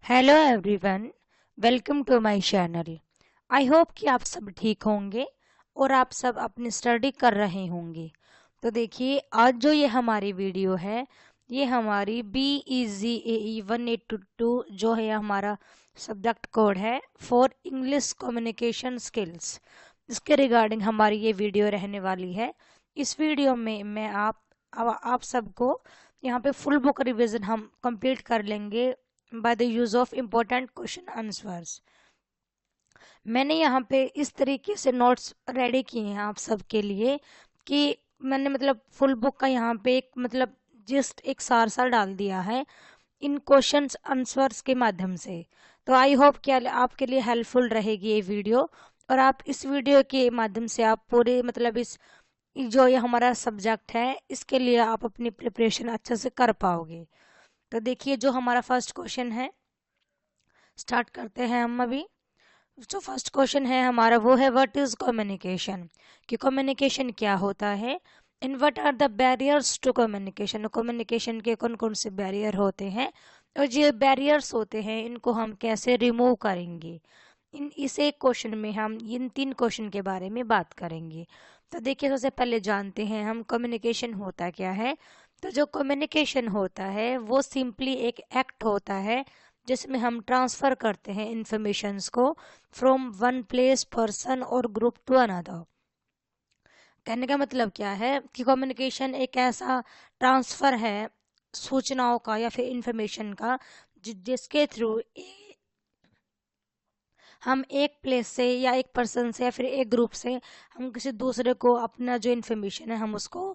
Hello everyone, welcome to my channel. I hope कि आप सब ठीक होंगे और आप सब अपनी स्टडी कर रहे होंगे। तो देखिए, आज जो ये हमारी वीडियो है, ये हमारी BEZAE 1822 जो है हमारा सब्जेक्ट कोड है फॉर इंग्लिश कम्युनिकेशन स्किल्स। इसके रिगार्डिंग हमारी ये वीडियो रहने वाली है। इस वीडियो में मैं आप सबको यहाँ पे फुल बुक रिवीजन हम कंप्लीट कर लेंगे by the use of important question answers। मैंने यहाँ पे इस तरीके से नोट्स रेडी किए हैं आप सबके लिए कि मैंने मतलब फुल बुक का यहाँ पे एक मतलब जस्ट एक सार सा डाल दिया है इन क्वेश्चंस आंसर्स के माध्यम से। तो आई होप कि आपके लिए हेल्पफुल रहेगी ये वीडियो, और आप इस वीडियो के माध्यम से आप पूरे मतलब इस जो ये हमारा सब्जेक्ट है इसके लिए आप अपनी प्रिपरेशन अच्छे से कर पाओगे। तो देखिए, जो हमारा फर्स्ट क्वेश्चन है, स्टार्ट करते हैं हम अभी। जो फर्स्ट क्वेश्चन है हमारा वो है व्हाट इज कम्युनिकेशन, कि कम्युनिकेशन क्या होता है, and what are the barriers to communication. Communication के कौन कौन से बैरियर होते हैं और जो बैरियर्स होते हैं इनको हम कैसे रिमूव करेंगे। इस एक क्वेश्चन में हम इन तीन क्वेश्चन के बारे में बात करेंगे। तो देखिए, सबसे पहले जानते हैं हम कम्युनिकेशन होता क्या है। तो जो कम्युनिकेशन होता है वो सिंपली एक एक्ट होता है जिसमें हम ट्रांसफर करते हैं इंफॉर्मेशंस को फ्रॉम वन प्लेस, पर्सन और ग्रुप टू अनदर। कहने का मतलब क्या है कि कम्युनिकेशन एक ऐसा ट्रांसफर है सूचनाओं का या फिर इंफॉर्मेशन का जिसके थ्रू हम एक प्लेस से या एक पर्सन से या फिर एक ग्रुप से हम किसी दूसरे को अपना जो इन्फॉर्मेशन है हम उसको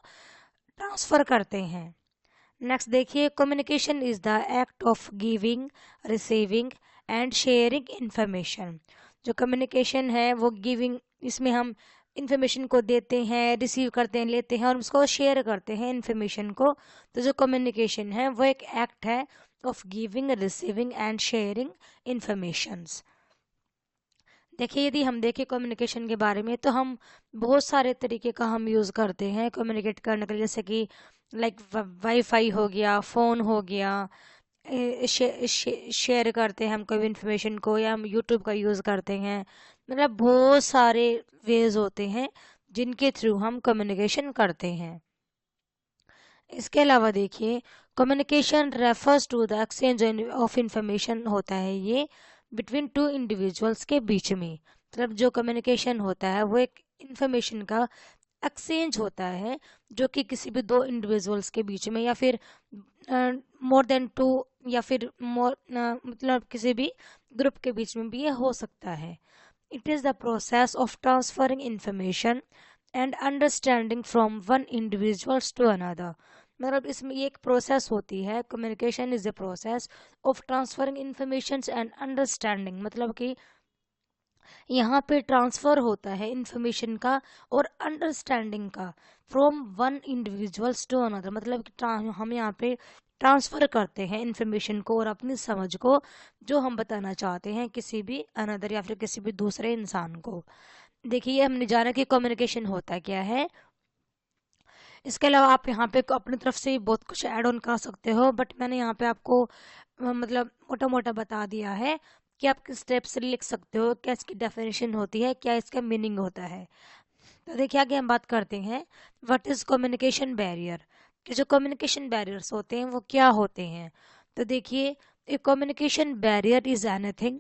ट्रांसफर करते हैं। नेक्स्ट देखिए, communication is the act of giving, receiving end sharing information. जो कम्युनिकेशन है वो गिविंग, इसमें हम इंफॉर्मेशन को देते हैं, रिसीव करते हैं, लेते हैं और उसको शेयर करते हैं इंफॉर्मेशन को। तो जो कम्युनिकेशन है वो एक एक्ट है of giving, receiving end sharing informations. देखिए, यदि हम देखें कम्युनिकेशन के बारे में तो हम बहुत सारे तरीके का हम यूज़ करते हैं कम्युनिकेट करने के लिए, जैसे कि लाइक वाईफाई हो गया, फ़ोन हो गया, शेयर करते हैं हम कोई भी इंफॉर्मेशन को, या हम यूट्यूब का यूज़ करते हैं। मतलब बहुत सारे वेज होते हैं जिनके थ्रू हम कम्युनिकेशन करते हैं। इसके अलावा देखिए, communication refers to the exchange of information होता है ये बिटवीन टू इंडिविजुअल्स के बीच में। मतलब जो कम्युनिकेशन होता है वो एक इंफॉर्मेशन का एक्सचेंज होता है जो कि किसी भी दो इंडिविजुअल्स के बीच में या फिर मोर देन टू या फिर मोर मतलब किसी भी ग्रुप के बीच में भी ये हो सकता है। It is the process of transferring information and understanding from one individuals to another. मतलब इसमें ये एक प्रोसेस होती है, communication is the process of transferring information and understanding. मतलब कि यहाँ पे ट्रांसफर होता है इंफॉर्मेशन का और अंडरस्टैंडिंग का from one individuals to another. मतलब कि हम यहाँ पे ट्रांसफर करते हैं इंफॉर्मेशन को और अपनी समझ को जो हम बताना चाहते हैं किसी भी अनदर या फिर किसी भी दूसरे इंसान को। देखिए, हमने जाना कि कम्युनिकेशन होता क्या है। इसके अलावा आप यहाँ पे अपनी तरफ से बहुत कुछ ऐड ऑन कर सकते हो, बट मैंने यहाँ पे आपको मतलब मोटा मोटा बता दिया है कि आप किस स्टेप से लिख सकते हो, क्या इसकी डेफिनेशन होती है, क्या इसका मीनिंग होता है। तो देखिए, आगे हम बात करते हैं व्हाट इज कम्युनिकेशन बैरियर, कि जो कम्युनिकेशन बैरियर्स होते हैं वो क्या होते हैं। तो देखिए, a communication barrier is anything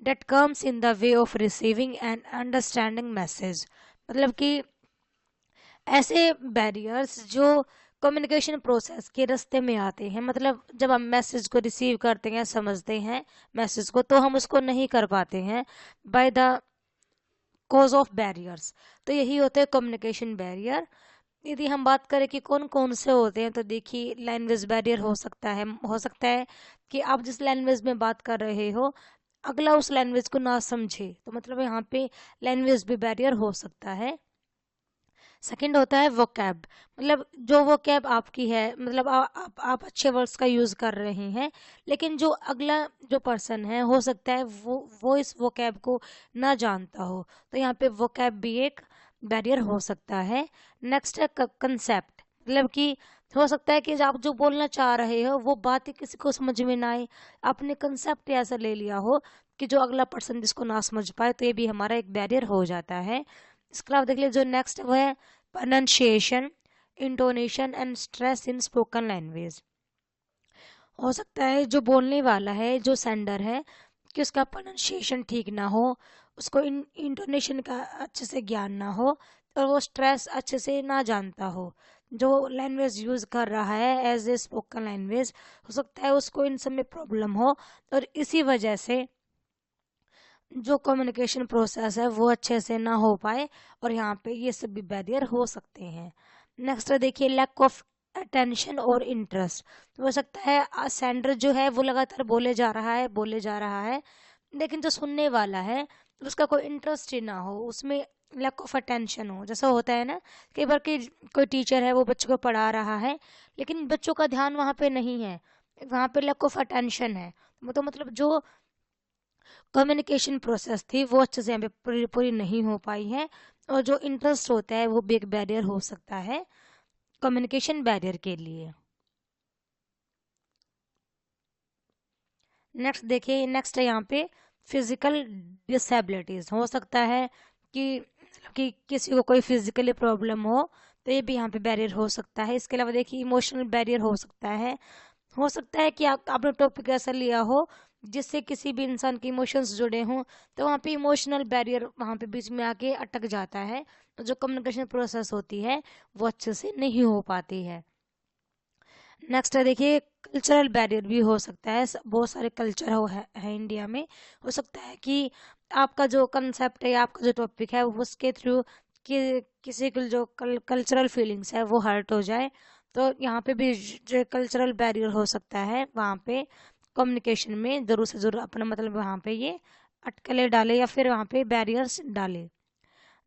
that comes in the way of receiving and understanding message. मतलब कि ऐसे बैरियर्स जो कम्युनिकेशन प्रोसेस के रास्ते में आते हैं। मतलब जब हम मैसेज को रिसीव करते हैं, समझते हैं मैसेज को, तो हम उसको नहीं कर पाते हैं by the cause of barriers. तो यही होते हैं कम्युनिकेशन बैरियर। यदि हम बात करें कि कौन कौन से होते हैं, तो देखिए, लैंग्वेज बैरियर हो सकता है कि आप जिस लैंग्वेज में बात कर रहे हो अगला उस लैंग्वेज को ना समझे, तो मतलब यहाँ पे लैंग्वेज भी बैरियर हो सकता है। सेकंड होता है वोकैब। मतलब जो वोकैब आपकी है, मतलब आप अच्छे वर्ड्स का यूज़ कर रहे हैं, लेकिन जो अगला जो पर्सन है हो सकता है वो इस वोकैब को ना जानता हो, तो यहाँ पे वोकैब भी एक बैरियर हो सकता है। नेक्स्ट है कंसेप्ट। मतलब कि हो सकता है कि आप जो बोलना चाह रहे हो वो बात ही किसी को समझ में ना आए, आपने कंसेप्ट ऐसा ले लिया हो कि जो अगला पर्सन जिसको ना समझ पाए, तो ये भी हमारा एक बैरियर हो जाता है। इसके अलावा देख लीजिए जो नेक्स्ट वो है pronunciation, intonation and stress in spoken language. हो सकता है जो बोलने वाला है, जो सेंडर है, कि उसका प्रोनाउंसिएशन ठीक ना हो, उसको इंटोनेशन का अच्छे से ज्ञान ना हो, और वो स्ट्रेस अच्छे से ना जानता हो, जो लैंग्वेज यूज़ कर रहा है एज ए स्पोकन लैंग्वेज, हो सकता है उसको इन सब में प्रॉब्लम हो, और इसी वजह से जो कम्युनिकेशन प्रोसेस है वो अच्छे से ना हो पाए, और यहाँ पे ये सब भी बैरियर हो सकते हैं। नेक्स्ट देखिए लैक ऑफ अटेंशन और इंटरेस्ट। हो सकता है सेंडर जो है वो लगातार बोले जा रहा है, लेकिन जो सुनने वाला है उसका कोई इंटरेस्ट ही ना हो उसमें, लैक ऑफ अटेंशन हो। जैसा होता है ना, कई बार की कोई टीचर है वो बच्चों को पढ़ा रहा है, लेकिन बच्चों का ध्यान वहाँ पे नहीं है, वहाँ पे लैक ऑफ अटेंशन है। तो मतलब जो कम्युनिकेशन प्रोसेस थी वो अच्छे से यहाँ पे पूरी नहीं हो पाई है, और जो इंटरेस्ट होता है वो भी एक बैरियर हो सकता है कम्युनिकेशन बैरियर के लिए। नेक्स्ट देखिए, नेक्स्ट है यहाँ पे फिजिकल डिसेबिलिटीज। हो सकता है कि किसी को कोई फिजिकली प्रॉब्लम हो, तो ये भी यहाँ पे बैरियर हो सकता है। इसके अलावा देखिए इमोशनल बैरियर हो सकता है कि आपने टॉपिक ऐसा लिया हो जिससे किसी भी इंसान के इमोशंस जुड़े हों, तो वहाँ पे इमोशनल बैरियर वहाँ पे बीच में आके अटक जाता है, तो जो कम्युनिकेशन प्रोसेस होती है वो अच्छे से नहीं हो पाती है। नेक्स्ट है देखिए कल्चरल बैरियर भी हो सकता है, बहुत सारे कल्चर है इंडिया में। हो सकता है कि आपका जो कंसेप्ट है, आपका जो टॉपिक है, उसके थ्रू किसी को जो कल्चरल फीलिंग्स है वो हर्ट हो जाए, तो यहाँ पे भी जो कल्चरल बैरियर हो सकता है, वहाँ पे कम्युनिकेशन में जरूर से जरूर अपना मतलब वहाँ पे ये अटकलें डाले या फिर वहाँ पे बैरियर्स डाले।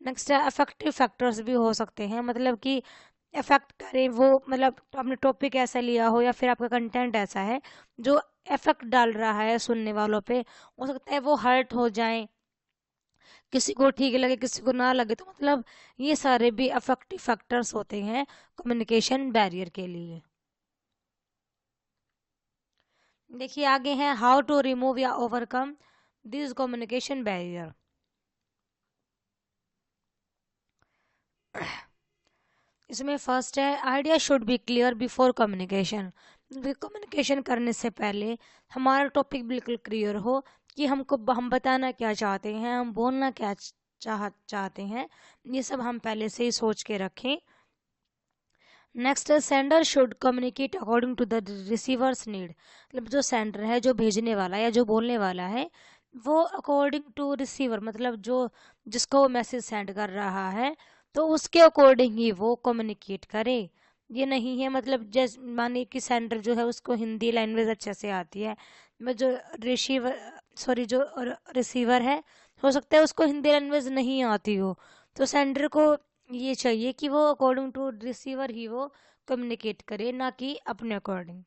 नेक्स्ट है अफेक्टिव फैक्टर्स भी हो सकते हैं, मतलब कि इफेक्ट करें वो, मतलब आपने टॉपिक ऐसा लिया हो या फिर आपका कंटेंट ऐसा है जो इफेक्ट डाल रहा है सुनने वालों पे, हो सकता है वो हर्ट हो जाए, किसी को ठीक लगे किसी को ना लगे, तो मतलब ये सारे भी अफेक्टिव फैक्टर्स होते हैं कम्युनिकेशन बैरियर के लिए। देखिए आगे है हाउ टू रिमूव या ओवरकम दिस कम्युनिकेशन बैरियर। इसमें फर्स्ट है idea should be clear before communication. Communication करने से पहले हमारा टॉपिक बिल्कुल क्लियर हो कि हम बताना क्या चाहते हैं, हम बोलना क्या चाहते हैं, ये सब हम पहले से ही सोच के रखें। नेक्स्ट है sender should communicate according to the receiver's need. मतलब जो सेंडर है, जो भेजने वाला या जो बोलने वाला है, वो अकॉर्डिंग टू रिसीवर, मतलब जो जिसको वो मैसेज सेंड कर रहा है, तो उसके अकॉर्डिंग ही वो कम्युनिकेट करे। ये नहीं है मतलब जैसे मानिए कि सेंडर जो है उसको हिंदी लैंग्वेज अच्छे से आती है, मैं जो रिसीवर जो रिसीवर है, हो सकता है उसको हिंदी लैंग्वेज नहीं आती हो, तो सेंडर को ये चाहिए कि वो अकॉर्डिंग टू रिसीवर ही वो कम्युनिकेट करे, ना कि अपने अकॉर्डिंग।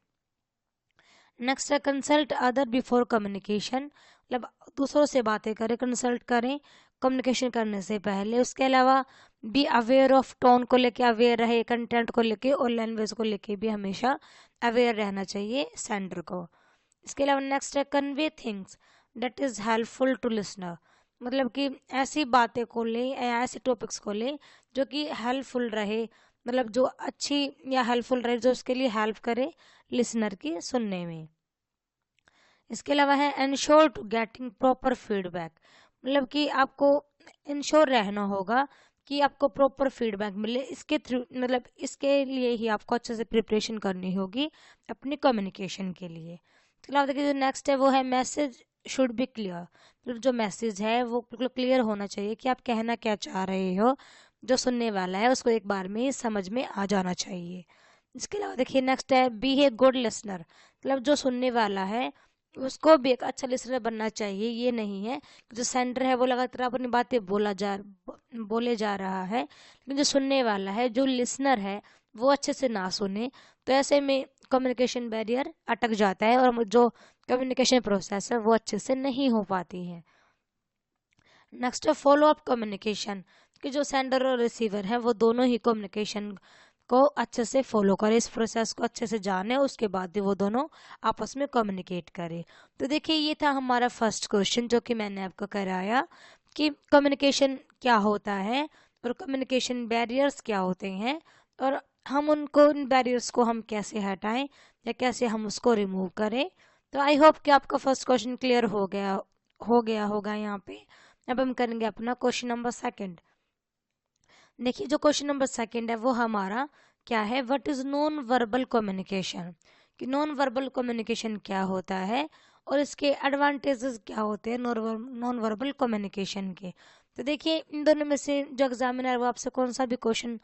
नेक्स्ट है कंसल्ट अदर बिफोर कम्युनिकेशन। मतलब दूसरों से बातें करें, कंसल्ट करें कम्युनिकेशन करने से पहले। उसके अलावा बी अवेयर ऑफ टोन को लेके अवेयर रहे, कंटेंट को लेके और लैंग्वेज को लेके भी हमेशा अवेयर रहना चाहिए सेंडर को। इसके अलावा नेक्स्ट है convey things that is helpful to listener. मतलब कि ऐसी बातें को लें या ऐसे टॉपिक्स को लें जो कि हेल्पफुल रहे, मतलब जो अच्छी या हेल्पफुल रहे, जो उसके लिए हेल्प करे लिसनर की सुनने में। इसके अलावा है ensure to getting proper feedback. मतलब कि आपको इंश्योर रहना होगा कि आपको प्रॉपर फीडबैक मिले, इसके थ्रू मतलब इसके लिए ही आपको अच्छे से प्रिपरेशन करनी होगी अपनी कम्युनिकेशन के लिए। इसके अलावा देखिए जो नेक्स्ट है वो है मैसेज शुड बी क्लियर। मतलब जो मैसेज है वो बिल्कुल क्लियर होना चाहिए कि आप कहना क्या चाह रहे हो, जो सुनने वाला है उसको एक बार में ही समझ में आ जाना चाहिए। इसके अलावा देखिए नेक्स्ट है बी ए गुड लिसनर। मतलब जो सुनने वाला है उसको भी एक अच्छा लिसनर बनना चाहिए। ये नहीं है कि जो सेंडर है वो लगातार अपनी बातें बोले जा रहा है, लेकिन जो सुनने वाला है, जो लिसनर है, वो अच्छे से ना सुने, तो ऐसे में कम्युनिकेशन बैरियर अटक जाता है और जो कम्युनिकेशन प्रोसेस है वो अच्छे से नहीं हो पाती है। नेक्स्ट है फॉलो अप कम्युनिकेशन, कि जो सेंडर और रिसीवर है वो दोनों ही कम्युनिकेशन को अच्छे से फॉलो करे, इस प्रोसेस को अच्छे से जाने, उसके बाद वो दोनों आपस में कम्युनिकेट करें। तो देखिए ये था हमारा फर्स्ट क्वेश्चन जो कि मैंने आपको कराया कि कम्युनिकेशन क्या होता है और कम्युनिकेशन बैरियर्स क्या होते हैं और हम उनको, इन बैरियर्स को हम कैसे हटाएं या कैसे हम उसको रिमूव करें। तो आई होप कि आपका फर्स्ट क्वेश्चन क्लियर हो गया होगा यहाँ पे। अब हम करेंगे अपना क्वेश्चन नंबर सेकंड। देखिए जो क्वेश्चन नंबर सेकंड है वो हमारा क्या है, what is non verbal communication, कि नॉन वर्बल कम्युनिकेशन क्या होता है और इसके एडवांटेजेस क्या होते हैं नॉन वर्बल कम्युनिकेशन के। तो देखिए इन दोनों में से जो एग्जामिनर वो आपसे कौन सा भी क्वेश्चन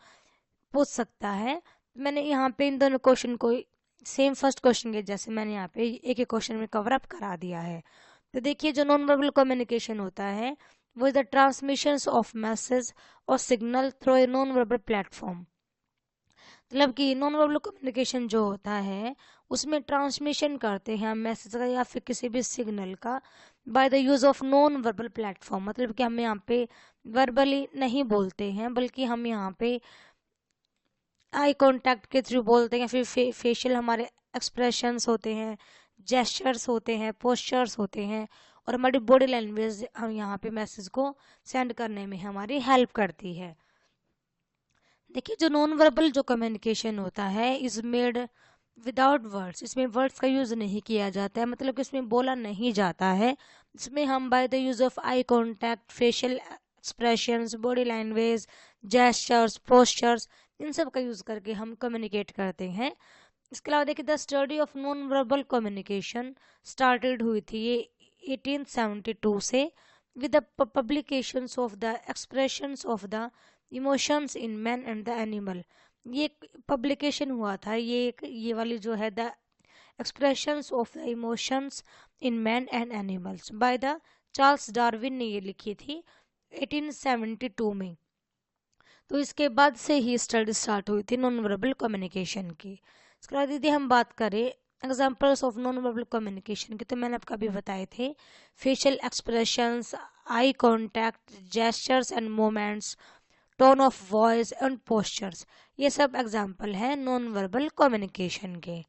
पूछ सकता है। मैंने यहाँ पे इन दोनों क्वेश्चन को सेम फर्स्ट क्वेश्चन के जैसे मैंने यहाँ पे एक एक क्वेश्चन में कवर अप करा दिया है। तो देखिए जो नॉन वर्बल कम्युनिकेशन होता है वो is the transmission of message और signal through a non verbal platform. मतलब कि नॉन वर्बल कम्युनिकेशन जो होता है उसमें ट्रांसमिशन करते हैं हम मैसेज का या फिर किसी भी सिग्नल का bye the use of non verbal platform. मतलब कि हम यहाँ पे वर्बली नहीं बोलते हैं बल्कि हम यहाँ पे आई कांटेक्ट के थ्रू बोलते हैं, फिर फेशियल हमारे एक्सप्रेशंस होते हैं, जेस्चर्स होते हैं, पोस्चर्स होते हैं और हमारी बॉडी लैंग्वेज हम यहाँ पे मैसेज को सेंड करने में हमारी हेल्प करती है। देखिए जो नॉन वर्बल जो कम्युनिकेशन होता है इज मेड विदाउट वर्ड्स, इसमें वर्ड्स का यूज नहीं किया जाता है, मतलब कि इसमें बोला नहीं जाता है। इसमें हम by the use of eye contact, facial expressions, body language, gestures, postures, इन सब का यूज करके हम कम्युनिकेट करते हैं। इसके अलावा देखिए the study of non verbal communication started हुई थी ये 1872 से with the publications of the expressions of the emotions in man and the animal. ये पब्लिकेशन हुआ था ये वाली जो है the expressions of the emotions in man and animals by the Charles Darwin ने ये लिखी थी 1872 में। तो इसके बाद से ही स्टडी स्टार्ट हुई थी नॉन वर्बल कम्युनिकेशन की। इसके बाद यदि हम बात करें examples of non verbal communication की तो मैंने आपको अभी बताए थे facial expressions, eye contact, gestures and moments, tone of voice and postures, ये सब एग्जाम्पल हैं नॉन वर्बल कम्युनिकेशन के।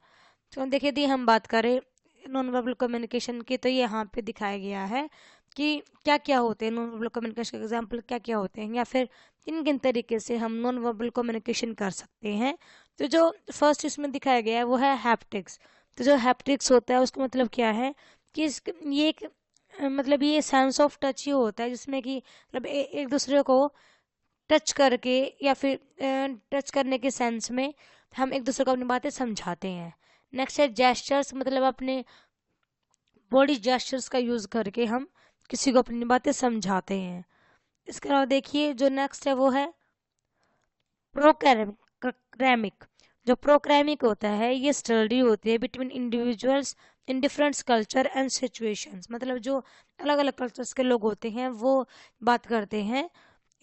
तो देखिए यदि हम बात करें नॉन वर्बल कम्युनिकेशन की तो ये यहाँ पे दिखाया गया है कि क्या क्या होते हैं नॉन वर्बल कम्युनिकेशन के एग्जाम्पल क्या क्या होते हैं या फिर किन किन तरीके से हम नॉन वर्बल कम्युनिकेशन कर सकते हैं। तो जो फर्स्ट इसमें दिखाया गया है वो है हैप्टिक्स। तो जो हैप्टिक्स होता है उसका मतलब क्या है कि ये एक मतलब ये सेंस ऑफ टच ही होता है जिसमें कि मतलब एक दूसरे को टच करके या फिर टच करने के सेंस में हम एक दूसरे को अपनी बातें समझाते हैं। नेक्स्ट है जेस्चर्स, मतलब अपने बॉडी जेस्चर्स का यूज करके हम किसी को अपनी बातें समझाते हैं। इसके अलावा देखिए जो नेक्स्ट है वो है प्रोक्रैमिक। जो प्रोक्रैमिक होता है ये स्टडी होती है between individuals in different culture and situations. मतलब जो अलग अलग कल्चर्स के लोग होते हैं वो बात करते हैं,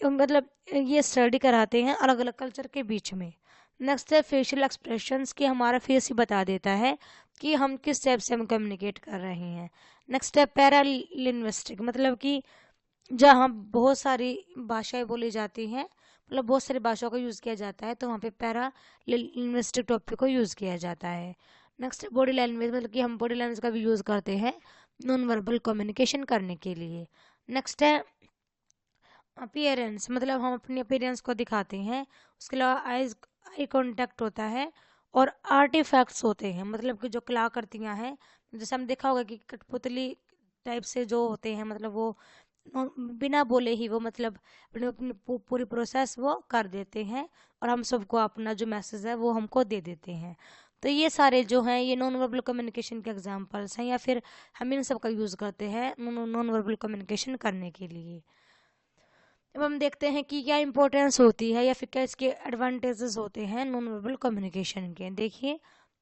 मतलब ये स्टडी कराते हैं अलग अलग कल्चर के बीच में। नेक्स्ट है फेशियल एक्सप्रेशंस की हमारा फेस ही बता देता है कि हम किस टाइप से हम कम्युनिकेट कर रहे हैं। नेक्स्ट है पैरालिंग्विस्टिक, मतलब कि जहाँ बहुत सारी भाषाएं बोली जाती हैं, मतलब बहुत सारी भाषाओं का यूज़ किया जाता है तो वहाँ पे पैरालिंग्विस्टिक टॉपिक को यूज़ किया जाता है। नेक्स्ट है बॉडी लैंग्वेज, मतलब कि हम बॉडी लैंग्वेज का भी यूज़ करते हैं नॉन वर्बल कम्युनिकेशन करने के लिए। नेक्स्ट है अपीयरेंस, मतलब हम अपनी अपीयरेंस को दिखाते हैं। उसके अलावा आई कांटेक्ट होता है और आर्टिफैक्ट्स होते हैं, मतलब कि जो कलाकृतियाँ हैं जैसे हम देखा होगा कि कठपुतली टाइप से जो होते हैं, मतलब वो बिना बोले ही वो मतलब अपनी अपनी पूरी प्रोसेस वो कर देते हैं और हम सबको अपना जो मैसेज है वो हमको दे देते हैं। तो ये सारे जो हैं ये नॉन वर्बल कम्युनिकेशन के एग्जांपल्स हैं या फिर हम इन सब का यूज़ करते हैं नॉन वर्बल कम्युनिकेशन करने के लिए। अब हम देखते हैं कि क्या इंपॉर्टेंस होती है या फिर क्या इसके एडवांटेजेस होते हैं नॉन वर्बल कम्युनिकेशन के। देखिए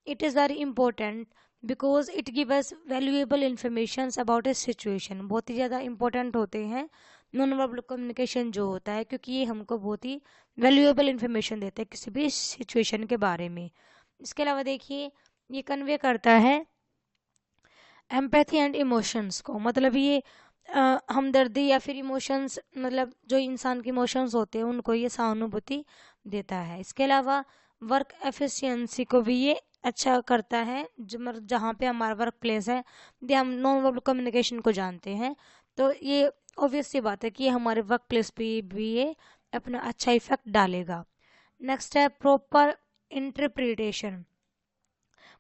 it is very important because it give us valuable information about A situation. बहुत ही ज़्यादा इंपॉर्टेंट होते हैं नॉन वर्बल कम्युनिकेशन जो होता है क्योंकि ये हमको बहुत ही वैल्यूएबल इंफॉर्मेशन देते हैं किसी भी सिचुएशन के बारे में। इसके अलावा देखिए ये कन्वे करता है एम्पैथी एंड इमोशंस को, मतलब ये हमदर्दी या फिर इमोशंस, मतलब जो इंसान के इमोशंस होते हैं उनको ये सहानुभूति देता है। इसके अलावा वर्क एफिशिएंसी को भी ये अच्छा करता है। जहाँ पे हमारा वर्क प्लेस है, यदि हम नॉन वर्बल कम्युनिकेशन को जानते हैं तो ये ऑब्वियस सी बात है कि हमारे वर्क प्लेस पे भी ये अपना अच्छा इफेक्ट डालेगा। नेक्स्ट है प्रॉपर इंटरप्रिटेशन,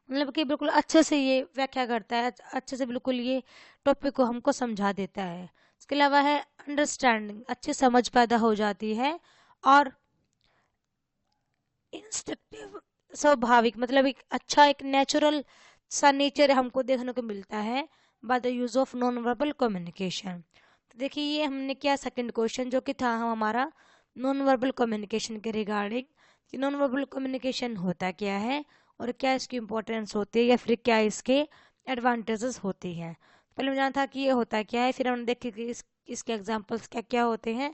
मतलब कि बिल्कुल अच्छे से ये व्याख्या करता है, अच्छे से बिल्कुल ये टॉपिक को हमको समझा देता है। इसके अलावा है अंडरस्टैंडिंग, अच्छी समझ पैदा हो जाती है। और इंस्ट्रक्टिव, स्वाभाविक, मतलब एक अच्छा एक नेचुरल सा नेचर हमको देखने को मिलता है bye the use of non verbal communication. तो देखिए ये हमने किया सेकंड क्वेश्चन जो कि था हमारा नॉन वर्बल कम्युनिकेशन के रिगार्डिंग, कि नॉन वर्बल कम्युनिकेशन होता क्या है और क्या इसकी इंपॉर्टेंस होती है या फिर क्या इसके एडवांटेजेस होती हैं। पहले मैं जाना था कि ये होता क्या है, फिर हमने देखे कि इसके एग्जाम्पल्स क्या क्या होते हैं।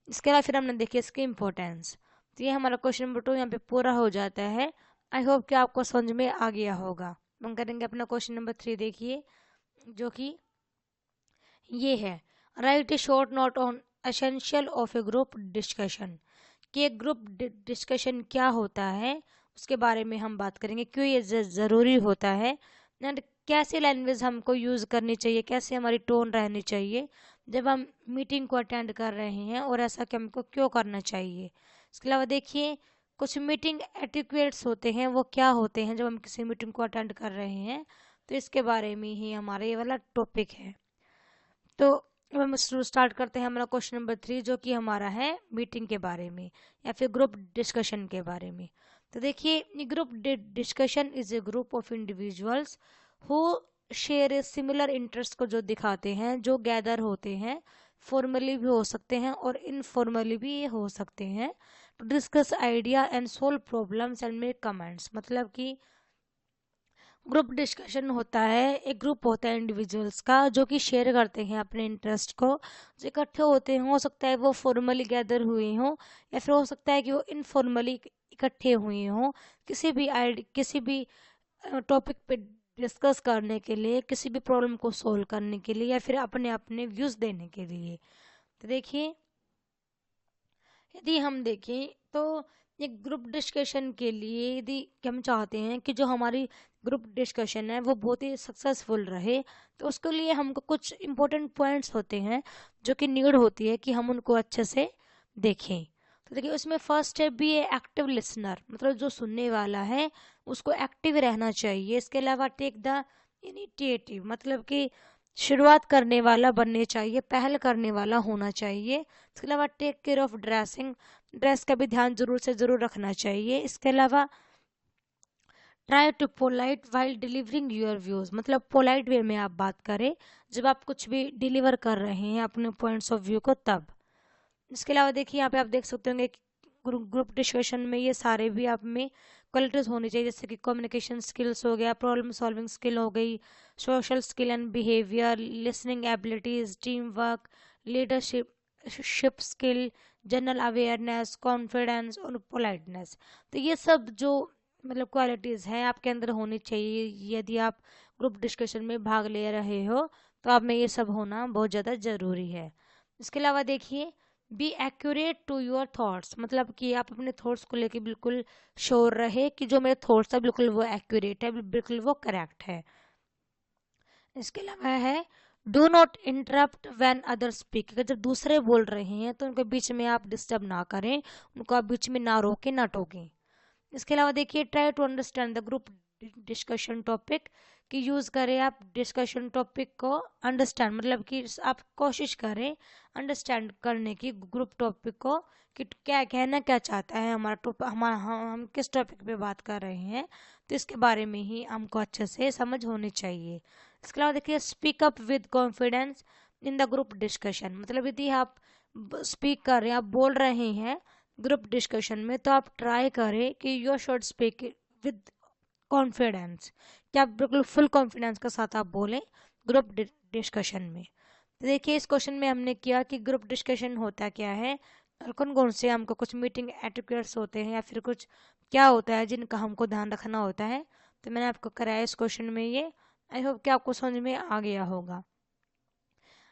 इसके अलावा फिर हमने देखी इसकी इम्पोर्टेंस। तो ये हमारा क्वेश्चन नंबर 2 यहाँ पे पूरा हो जाता है। आई होप कि आपको समझ में आ गया होगा। हम करेंगे अपना क्वेश्चन नंबर 3, देखिए जो कि ये है, right a short note on essential of A group discussion, कि एक ग्रुप डिस्कशन क्या होता है उसके बारे में हम बात करेंगे, क्यों ये ज़रूरी होता है एंड कैसे लैंग्वेज हमको यूज़ करनी चाहिए, कैसे हमारी टोन रहनी चाहिए जब हम मीटिंग को अटेंड कर रहे हैं और ऐसा कि हमको क्यों करना चाहिए। इसके अलावा देखिए कुछ मीटिंग एटिक्वेट्स होते हैं, वो क्या होते हैं जब हम किसी मीटिंग को अटेंड कर रहे हैं, तो इसके बारे में ही हमारा ये वाला टॉपिक है। तो अब हम स्टार्ट करते हैं हमारा क्वेश्चन नंबर 3 जो कि हमारा है मीटिंग के बारे में या फिर ग्रुप डिस्कशन के बारे में। तो देखिए group discussion is a group of individuals who share a similar interest को जो दिखाते हैं, जो गैदर होते हैं, फॉर्मली भी हो सकते हैं और इनफॉर्मली भी ये हो सकते हैं, to discuss idea and solve problems and make comments. मतलब कि ग्रुप डिस्कशन होता है, एक ग्रुप होता है इंडिविजुअल्स का जो कि शेयर करते हैं अपने इंटरेस्ट को, जो इकट्ठे होते हैं, हो सकता है वो फॉर्मली गैदर हुए हों या फिर हो सकता है कि वो इनफॉर्मली इकट्ठे हुए हों किसी भी टॉपिक पे डिस्कस करने के लिए, किसी भी प्रॉब्लम को सोल्व करने के लिए या फिर अपने अपने व्यूज देने के लिए। तो देखिए यदि हम देखें तो एक ग्रुप डिस्कशन के लिए यदि हम चाहते हैं कि जो हमारी ग्रुप डिस्कशन है वो बहुत ही सक्सेसफुल रहे, तो उसके लिए हमको कुछ इम्पोर्टेंट पॉइंट्स होते हैं जो कि नीड होती है कि हम उनको अच्छे से देखें। तो देखिए उसमें फर्स्ट है बी ए एक्टिव लिसनर, मतलब जो सुनने वाला है उसको एक्टिव रहना चाहिए। इसके अलावा टेक द इनिशिएटिव, मतलब कि शुरुआत करने वाला बनने चाहिए, पहल करने वाला होना चाहिए। इसके अलावा take care of dressing, dress का भी ध्यान जरूर से जरूर रखना चाहिए। इसके अलावा try to polite while delivering your views, मतलब पोलाइट वे में आप बात करें जब आप कुछ भी डिलीवर कर रहे हैं अपने पॉइंट्स ऑफ व्यू को तब। इसके अलावा देखिए यहाँ पे आप देख सकते होंगे ग्रुप डिस्कशन में ये सारे भी आप में क्वालिटीज होनी चाहिए, जैसे कि कम्युनिकेशन स्किल्स हो गया, प्रॉब्लम सॉल्विंग स्किल हो गई, social skill and behaviour, listening abilities, team work, leadership skill, general awareness, confidence और पोलाइटनेस। तो ये सब जो मतलब क्वालिटीज़ हैं आपके अंदर होनी चाहिए, यदि आप ग्रुप डिस्कशन में भाग ले रहे हो तो आप में ये सब होना बहुत ज़्यादा ज़रूरी है। इसके अलावा देखिए be accurate to your thoughts, मतलब कि आप अपने थॉट्स को लेके बिल्कुल श्योर रहे कि जो मेरे थॉट्स है बिल्कुल वो एक्यूरेट है, बिल्कुल वो करेक्ट है। इसके अलावा है do not interrupt when other speak, अगर जब दूसरे बोल रहे हैं तो उनके बीच में आप डिस्टर्ब ना करें, उनको आप बीच में ना रोकें ना टोकें। इसके अलावा देखिए try to understand the group discussion topic, कि यूज़ करें आप डिस्कशन टॉपिक को अंडरस्टैंड, मतलब कि आप कोशिश करें अंडरस्टैंड करने की ग्रुप टॉपिक को, कि क्या कहना क्या चाहता है हमारा टॉपिक, हम किस टॉपिक पे बात कर रहे हैं, तो इसके बारे में ही हमको अच्छे से समझ होनी चाहिए। इसके अलावा देखिए speak up with confidence in the group discussion, मतलब यदि आप स्पीक कर रहे हैं, आप बोल रहे हैं ग्रुप डिस्कशन में, तो आप ट्राई करें कि you should speak with confidence, कि आप बिल्कुल फुल कॉन्फिडेंस के साथ आप बोलें ग्रुप डिस्कशन में। तो देखिए इस क्वेश्चन में हमने किया कि ग्रुप डिस्कशन होता क्या है और कौन कौन से हमको कुछ मीटिंग एटिक्वेट्स होते हैं या फिर कुछ क्या होता है जिनका हमको ध्यान रखना होता है। तो मैंने आपको कराया इस क्वेश्चन में ये, आई होप कि आपको समझ में आ गया होगा।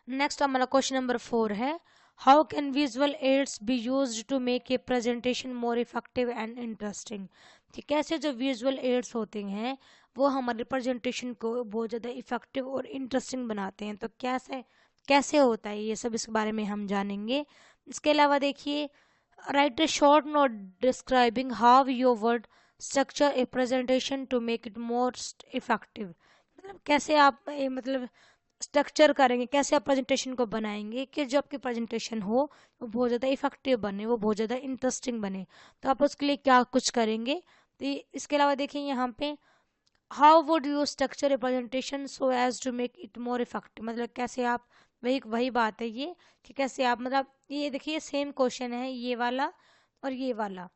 नेक्स्ट हमारा क्वेश्चन नंबर 4 है, how can visual aids be used to make a presentation more effective and interesting, कि कैसे जो विजुअल एड्स होते हैं वो हमारे प्रेजेंटेशन को बहुत ज़्यादा इफेक्टिव और इंटरेस्टिंग बनाते हैं। तो कैसे कैसे होता है ये सब, इसके बारे में हम जानेंगे। इसके अलावा देखिए, write a short note describing how your word structure a presentation to make it more effective, मतलब कैसे आप मतलब स्ट्रक्चर करेंगे, कैसे आप प्रेजेंटेशन को बनाएंगे कि जो आपकी प्रेजेंटेशन हो वो बहुत ज़्यादा इफेक्टिव बने, वो बहुत ज़्यादा इंटरेस्टिंग बने। तो आप उसके लिए क्या कुछ करेंगे। तो इसके अलावा देखिए यहाँ पे, how would you structure a presentation so as to make it more effective, मतलब कैसे आप, वही वही बात है ये कि कैसे आप, मतलब ये देखिए सेम क्वेश्चन है ये वाला और ये वाला,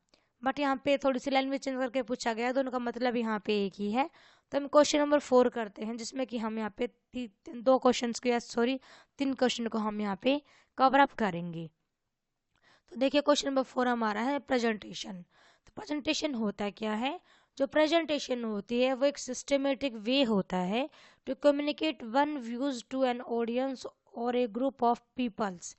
बट यहाँ पे थोड़ी सी लैंग्वेज चेंज करके पूछा गया, दोनों का मतलब यहाँ पे एक ही है। तो हम क्वेश्चन नंबर 4 करते हैं, जिसमें कि हम यहाँ पे दो क्वेश्चन को, या सॉरी 3 क्वेश्चन को हम यहाँ पे कवर अप करेंगे। तो देखिए क्वेश्चन नंबर 4 हमारा है प्रेजेंटेशन। तो प्रेजेंटेशन होता क्या है, जो प्रेजेंटेशन होती है वो एक सिस्टमेटिक वे होता है to communicate one views to an audience और ए ग्रुप ऑफ पीपल्स,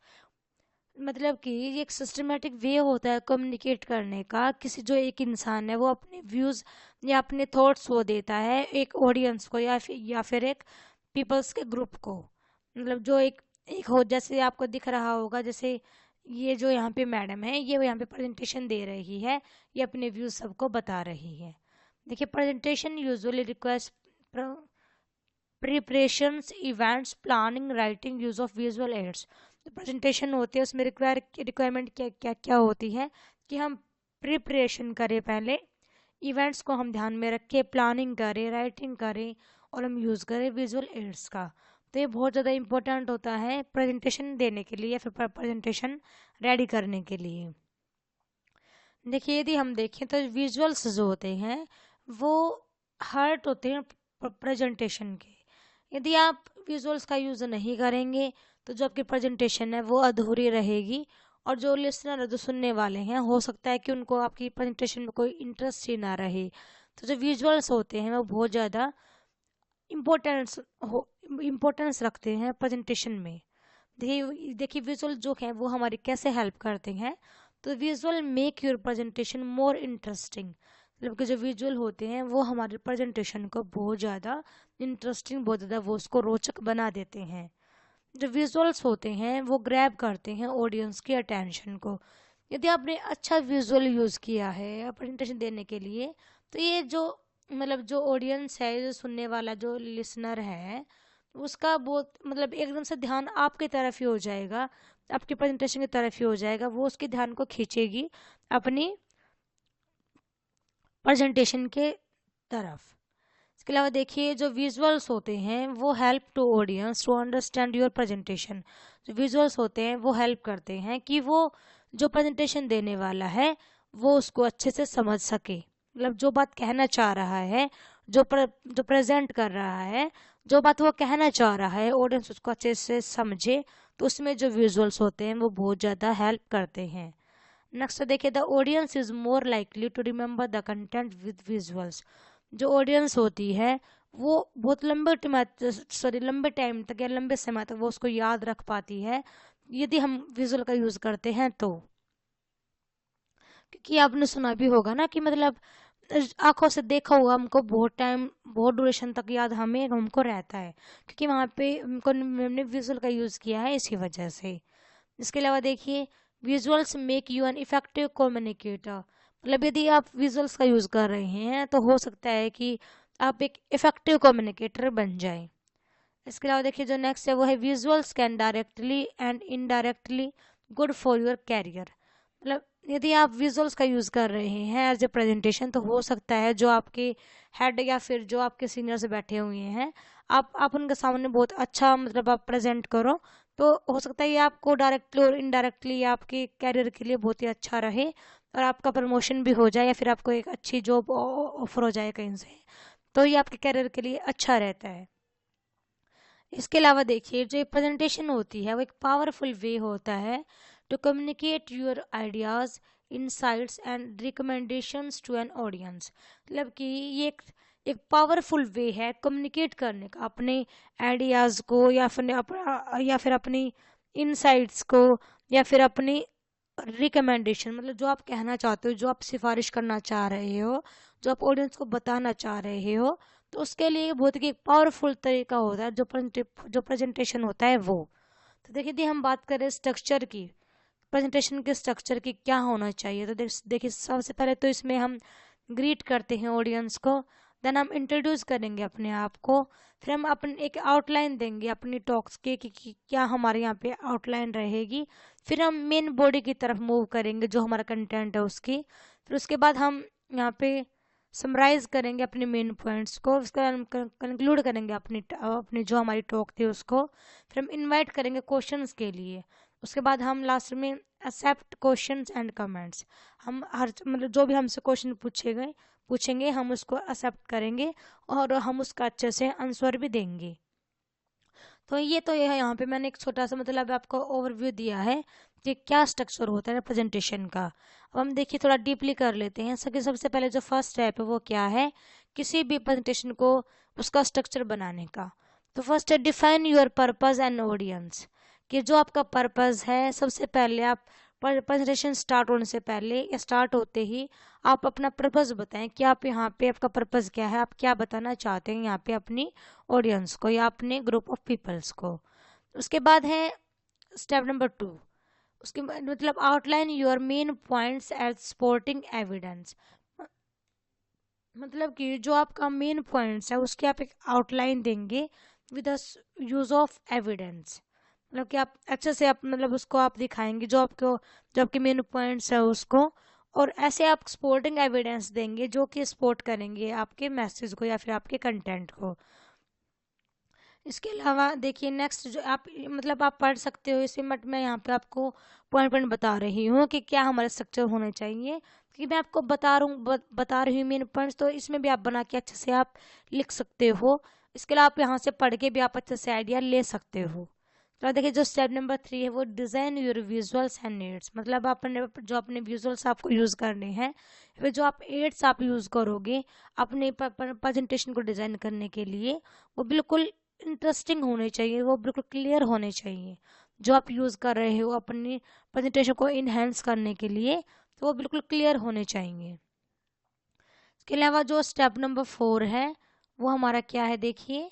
मतलब कि ये एक सिस्टमेटिक वे होता है कम्युनिकेट करने का। किसी जो एक इंसान है वो अपने व्यूज़ या अपने थॉट्स वो देता है एक ऑडियंस को, या फिर एक पीपल्स के ग्रुप को, मतलब जो एक एक हो, जैसे आपको दिख रहा होगा, जैसे ये जो यहाँ पे मैडम है ये यहाँ पे प्रेजेंटेशन दे रही है, ये अपने व्यूज़ सबको बता रही है। देखिए presentation usually request preparations, events, planning, writing, use of visual aids. जो प्रेजेंटेशन होती है उसमें रिक्वायरमेंट क्या क्या क्या होती है कि हम प्रिपरेशन करें, पहले इवेंट्स को हम ध्यान में रखें, प्लानिंग करें, राइटिंग करें, और हम यूज़ करें विजुअल एड्स का। तो ये बहुत ज़्यादा इंपॉर्टेंट होता है प्रेजेंटेशन देने के लिए या फिर प्रेजेंटेशन रेडी करने के लिए। देखिए यदि हम देखें तो विजुअल्स जो होते हैं वो हार्ट होते हैं प्रेजेंटेशन के। यदि आप विजुअल्स का यूज़ नहीं करेंगे तो जो आपकी प्रेजेंटेशन है वो अधूरी रहेगी, और जो लिसनर है, जो सुनने वाले हैं, हो सकता है कि उनको आपकी प्रेजेंटेशन में कोई इंटरेस्ट ही ना रहे। तो जो विजुअल्स होते हैं वो बहुत ज़्यादा इम्पोर्टेंस रखते हैं प्रेजेंटेशन में। देखिए देखिए विजुअल जो है वो हमारी कैसे हेल्प करते हैं। तो visual make your presentation more interesting, मतलब कि जो विजुअल होते हैं वो हमारे प्रेजेंटेशन को बहुत ज़्यादा इंटरेस्टिंग, बहुत ज़्यादा वो उसको रोचक बना देते हैं। जो विजुअल्स होते हैं वो ग्रैब करते हैं ऑडियंस की अटेंशन को। यदि आपने अच्छा विजुअल यूज़ किया है प्रेजेंटेशन देने के लिए, तो ये जो मतलब जो ऑडियंस है, जो सुनने वाला जो लिसनर है, उसका बहुत मतलब एकदम से ध्यान आपकी तरफ ही हो जाएगा, आपकी प्रेजेंटेशन की तरफ ही हो जाएगा, वो उसके ध्यान को खींचेगी अपनी प्रेजेंटेशन के तरफ। इसके अलावा देखिए जो विजुअल्स होते हैं वो help to audience to understand your presentation. जो विजुअल्स होते हैं वो हेल्प करते हैं कि वो जो प्रेजेंटेशन देने वाला है वो उसको अच्छे से समझ सके, मतलब जो बात कहना चाह रहा है, जो प्रेजेंट कर रहा है, जो बात वो कहना चाह रहा है, ऑडियंस उसको अच्छे से समझे। तो उसमें जो विजुअल्स होते हैं वो बहुत ज़्यादा हेल्प करते हैं। नेक्स्ट देखिए, the audience is more likely to remember the content with visuals. जो ऑडियंस होती है वो बहुत लंबे टाइम तक या लंबे समय तक वो उसको याद रख पाती है यदि हम विजुअल का यूज़ करते हैं तो। क्योंकि आपने सुना भी होगा ना कि मतलब आंखों से देखा हुआ हमको बहुत टाइम, बहुत ड्यूरेशन तक याद हमें हमको रहता है, क्योंकि वहाँ पे हमने विजुअल का यूज़ किया है इसी वजह से। इसके अलावा देखिए, visuals make you an effective communicator, मतलब यदि आप विजुअल्स का यूज़ कर रहे हैं तो हो सकता है कि आप एक इफेक्टिव कम्युनिकेटर बन जाए। इसके अलावा देखिए जो नेक्स्ट है वो है, visuals can directly and indirectly good for your career. मतलब यदि आप विजुअल्स का यूज़ कर रहे हैं एज ए प्रेजेंटेशन, तो हो सकता है जो आपके हेड या फिर जो आपके सीनियर्स बैठे हुए हैं, आप उनके सामने बहुत अच्छा मतलब आप प्रेजेंट करो, तो हो सकता है ये आपको डायरेक्टली और इनडायरेक्टली आपके कैरियर के लिए बहुत ही अच्छा रहे, और आपका प्रमोशन भी हो जाए या फिर आपको एक अच्छी जॉब ऑफर हो जाए कहीं से, तो ये आपके कैरियर के लिए अच्छा रहता है। इसके अलावा देखिए जो प्रेजेंटेशन होती है वो एक पावरफुल वे होता है to communicate your ideas, insights and recommendations to an audience. मतलब कि ये एक पावरफुल वे है कम्युनिकेट करने का अपने आइडियाज़ को, या फिर अपनी इनसाइट्स को या फिर अपनी रिकमेंडेशन, मतलब जो आप कहना चाहते हो, जो आप सिफारिश करना चाह रहे हो, जो आप ऑडियंस को बताना चाह रहे हो, तो उसके लिए बहुत ही एक पावरफुल तरीका होता है जो प्रेजेंटेशन होता है वो। तो देखिए यदि हम बात करें स्ट्रक्चर की, प्रेजेंटेशन के स्ट्रक्चर की क्या होना चाहिए, तो देखिए सबसे पहले तो इसमें हम ग्रीट करते हैं ऑडियंस को, देन हम इंट्रोड्यूस करेंगे अपने आप को, फिर हम अपने एक आउटलाइन देंगे अपनी टॉक्स के कि क्या हमारे यहाँ पे आउटलाइन रहेगी, फिर हम मेन बॉडी की तरफ मूव करेंगे जो हमारा कंटेंट है उसकी, फिर उसके बाद हम यहाँ पे समराइज करेंगे अपने मेन पॉइंट्स को, उसके बाद हम कंक्लूड करेंगे अपनी जो हमारी टॉक थी उसको, फिर हम इनवाइट करेंगे क्वेश्चंस के लिए, उसके बाद हम लास्ट में एक्सेप्ट क्वेश्चंस एंड कमेंट्स, हम हर मतलब जो भी हमसे क्वेश्चन पूछेंगे हम उसको एक्सेप्ट करेंगे और हम उसका अच्छे से आंसर भी देंगे। तो ये है यहाँ पे मैंने एक छोटा सा मतलब आपको ओवरव्यू दिया है कि क्या स्ट्रक्चर होता है प्रेजेंटेशन का। अब हम देखिए थोड़ा डीपली कर लेते हैं। सबसे पहले जो फर्स्ट स्टेप है वो क्या है किसी भी प्रेजेंटेशन को उसका स्ट्रक्चर बनाने का। तो फर्स्ट है define your purpose and audience, कि जो आपका पर्पस है, सबसे पहले आप प्रेजेंटेशन स्टार्ट होने से पहले या स्टार्ट होते ही आप अपना पर्पस बताएं कि आप यहाँ पे आपका पर्पस क्या है, आप क्या बताना चाहते हैं यहाँ पे अपनी ऑडियंस को या अपने ग्रुप ऑफ पीपल्स को। उसके बाद है स्टेप नंबर 2, उसके मतलब outline your main points as supporting evidence, मतलब कि जो आपका मेन पॉइंट्स है उसकी आप एक आउटलाइन देंगे विद यूज ऑफ एविडेंस, मतलब कि आप अच्छे से आप मतलब उसको आप दिखाएंगे जो आपके मेन पॉइंट्स है उसको, और ऐसे आप सपोर्टिंग एविडेंस देंगे जो कि सपोर्ट करेंगे आपके मैसेज को या फिर आपके कंटेंट को। इसके अलावा देखिए नेक्स्ट जो आप मतलब आप पढ़ सकते हो इसमें, बट मैं यहाँ पे आपको पॉइंट पॉइंट बता रही हूँ कि क्या हमारे स्ट्रक्चर होने चाहिए, क्योंकि मैं आपको बता रही हूँ मेन पॉइंट्स, तो इसमें भी आप बना के अच्छे से आप लिख सकते हो। इसके अलावा आप यहाँ से पढ़ के भी आप अच्छे से आइडिया ले सकते हो। तो देखिए जो स्टेप नंबर 3 है वो design your visuals and aids, मतलब आपने जो अपने विजुअल्स आपको यूज़ करने हैं, फिर जो आप एड्स आप यूज़ करोगे अपने प्रेजेंटेशन को डिज़ाइन करने के लिए, वो बिल्कुल इंटरेस्टिंग होने चाहिए, वो बिल्कुल क्लियर होने चाहिए। जो आप यूज़ कर रहे हो अपनी प्रेजेंटेशन को इन्हेंस करने के लिए, तो वो बिल्कुल क्लियर होने चाहिए। इसके अलावा जो स्टेप नंबर 4 है वो हमारा क्या है, देखिए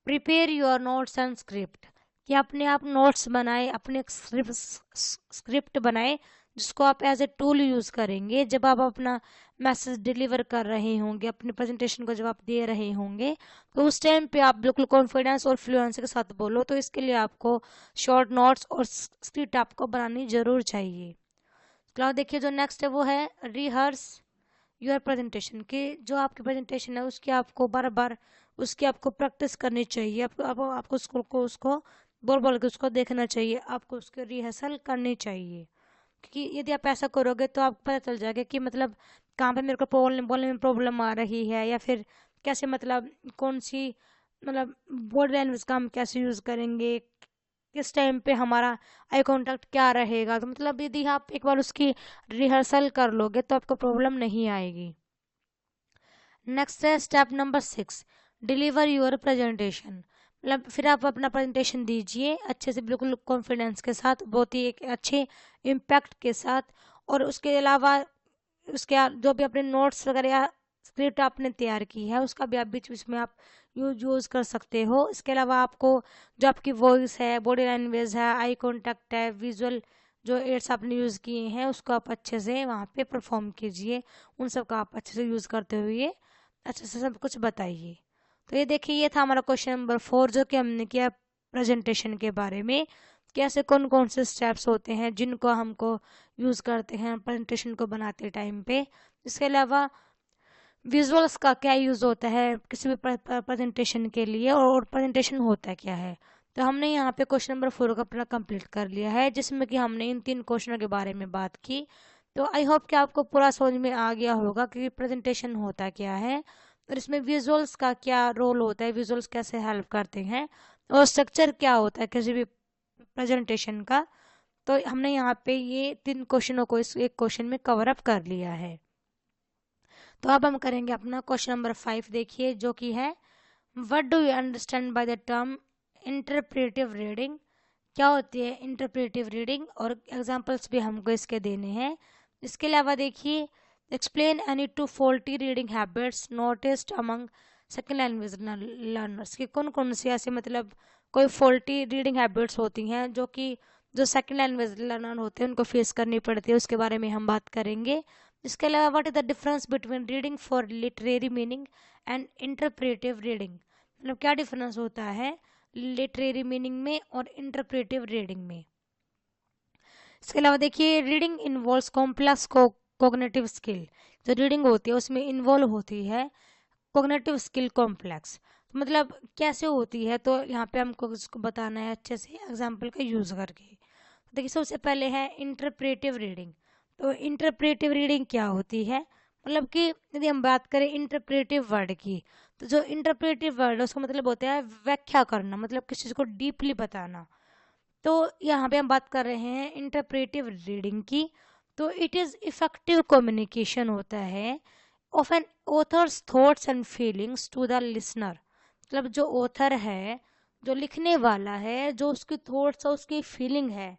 prepare your notes and script, कि अपने आप नोट्स बनाए, अपने स्क्रिप्ट बनाए जिसको आप एज ए टूल यूज़ करेंगे जब आप अपना मैसेज डिलीवर कर रहे होंगे, अपने प्रेजेंटेशन को जब आप दे रहे होंगे, तो उस टाइम पे आप बिल्कुल कॉन्फिडेंस और फ्लुएंसी के साथ बोलो। तो इसके लिए आपको शॉर्ट नोट्स और स्क्रिप्ट आपको बनानी ज़रूर चाहिए। तो देखिए जो नेक्स्ट है वो है रिहर्स योर प्रेजेंटेशन, कि जो आपकी प्रेजेंटेशन है उसकी आपको बार बार उसकी आपको प्रैक्टिस करनी चाहिए, आपको उसको बोल बोल के उसको देखना चाहिए, आपको उसकी रिहर्सल करनी चाहिए, क्योंकि यदि आप ऐसा करोगे तो आपको पता चल जाएगा कि मतलब कहाँ पे मेरे को बोलने में प्रॉब्लम आ रही है, या फिर कैसे मतलब कौन सी मतलब बॉडी लैंग्वेज का हम कैसे यूज़ करेंगे, किस टाइम पे हमारा आई कांटेक्ट क्या रहेगा। तो मतलब यदि आप एक बार उसकी रिहर्सल कर लोगे तो आपको प्रॉब्लम नहीं आएगी। नेक्स्ट है step number 6, deliver your presentation, मतलब फिर आप अपना प्रेजेंटेशन दीजिए अच्छे से, बिल्कुल कॉन्फिडेंस के साथ, बहुत ही एक अच्छे इम्पैक्ट के साथ, और उसके अलावा उसके जो भी अपने नोट्स वगैरह या स्क्रिप्ट आपने तैयार की है उसका भी आप बीच बीच में आप यूज़ कर सकते हो। इसके अलावा आपको जो आपकी वॉइस है, बॉडी लैंग्वेज है, आई कांटेक्ट है, विजुअल जो एड्स आपने यूज़ किए हैं उसको आप अच्छे से वहाँ पे परफॉर्म कीजिए, उन सब का आप अच्छे से यूज़ करते हुए अच्छे से सब कुछ बताइए। तो ये देखिए ये था हमारा क्वेश्चन नंबर 4 जो कि हमने किया प्रेजेंटेशन के बारे में, कैसे कौन कौन से स्टेप्स होते हैं जिनको हमको यूज़ करते हैं प्रेजेंटेशन को बनाते टाइम पे। इसके अलावा विजुअल्स का क्या यूज़ होता है किसी भी प्रेजेंटेशन के लिए, और प्रेजेंटेशन होता क्या है। तो हमने यहाँ पे क्वेश्चन नंबर 4 का अपना कंप्लीट कर लिया है, जिसमें कि हमने इन 3 क्वेश्चनों के बारे में बात की। तो आई होप कि आपको पूरा समझ में आ गया होगा कि प्रेजेंटेशन होता क्या है और इसमें विजुअल्स का क्या रोल होता है, विजुअल्स कैसे हेल्प करते हैं, और स्ट्रक्चर क्या होता है किसी भी प्रेजेंटेशन का। तो हमने यहाँ पे ये 3 क्वेश्चनों को इस एक क्वेश्चन में कवर अप कर लिया है। तो अब हम करेंगे अपना क्वेश्चन नंबर 5, देखिए जो कि है what do you understand by the term interpretive reading, क्या होती है इंटरप्रेटिव रीडिंग, और एग्जांपल्स भी हमको इसके देने हैं। इसके अलावा देखिए, explain any two faulty reading habits noticed among second language learners, कि कौन कौन सी ऐसे मतलब कोई फॉल्टी रीडिंग हैबिट्स होती हैं जो कि जो सेकेंड लैंग्वेज लर्नर होते हैं उनको फेस करनी पड़ती है, उसके बारे में हम बात करेंगे। इसके अलावा what is the difference between reading for literary meaning and interpretive reading, मतलब क्या डिफरेंस होता है लिटरेरी मीनिंग में और इंटरप्रेटिव रीडिंग में। इसके अलावा देखिए, reading involves complex cognitive skill, जो रीडिंग होती है उसमें इन्वॉल्व होती है कोग्निटिव स्किल कॉम्प्लेक्स, मतलब कैसे होती है, तो यहाँ पे हमको इसको बताना है अच्छे से एग्जाम्पल का यूज करके। तो देखिए, सबसे पहले है इंटरप्रेटिव रीडिंग। तो इंटरप्रेटिव रीडिंग क्या होती है, मतलब कि यदि हम बात करें इंटरप्रेटिव वर्ड की, तो जो इंटरप्रेटिव वर्ड है उसका मतलब होता है व्याख्या करना, मतलब किसी चीज़ को डीपली बताना। तो यहाँ पे हम बात कर रहे हैं इंटरप्रेटिव रीडिंग की। तो इट इज़ इफेक्टिव कम्युनिकेशन होता है of an author's thoughts and feelings to the listener, मतलब जो ऑथर है, जो लिखने वाला है, जो उसकी थॉट्स और उसकी फीलिंग है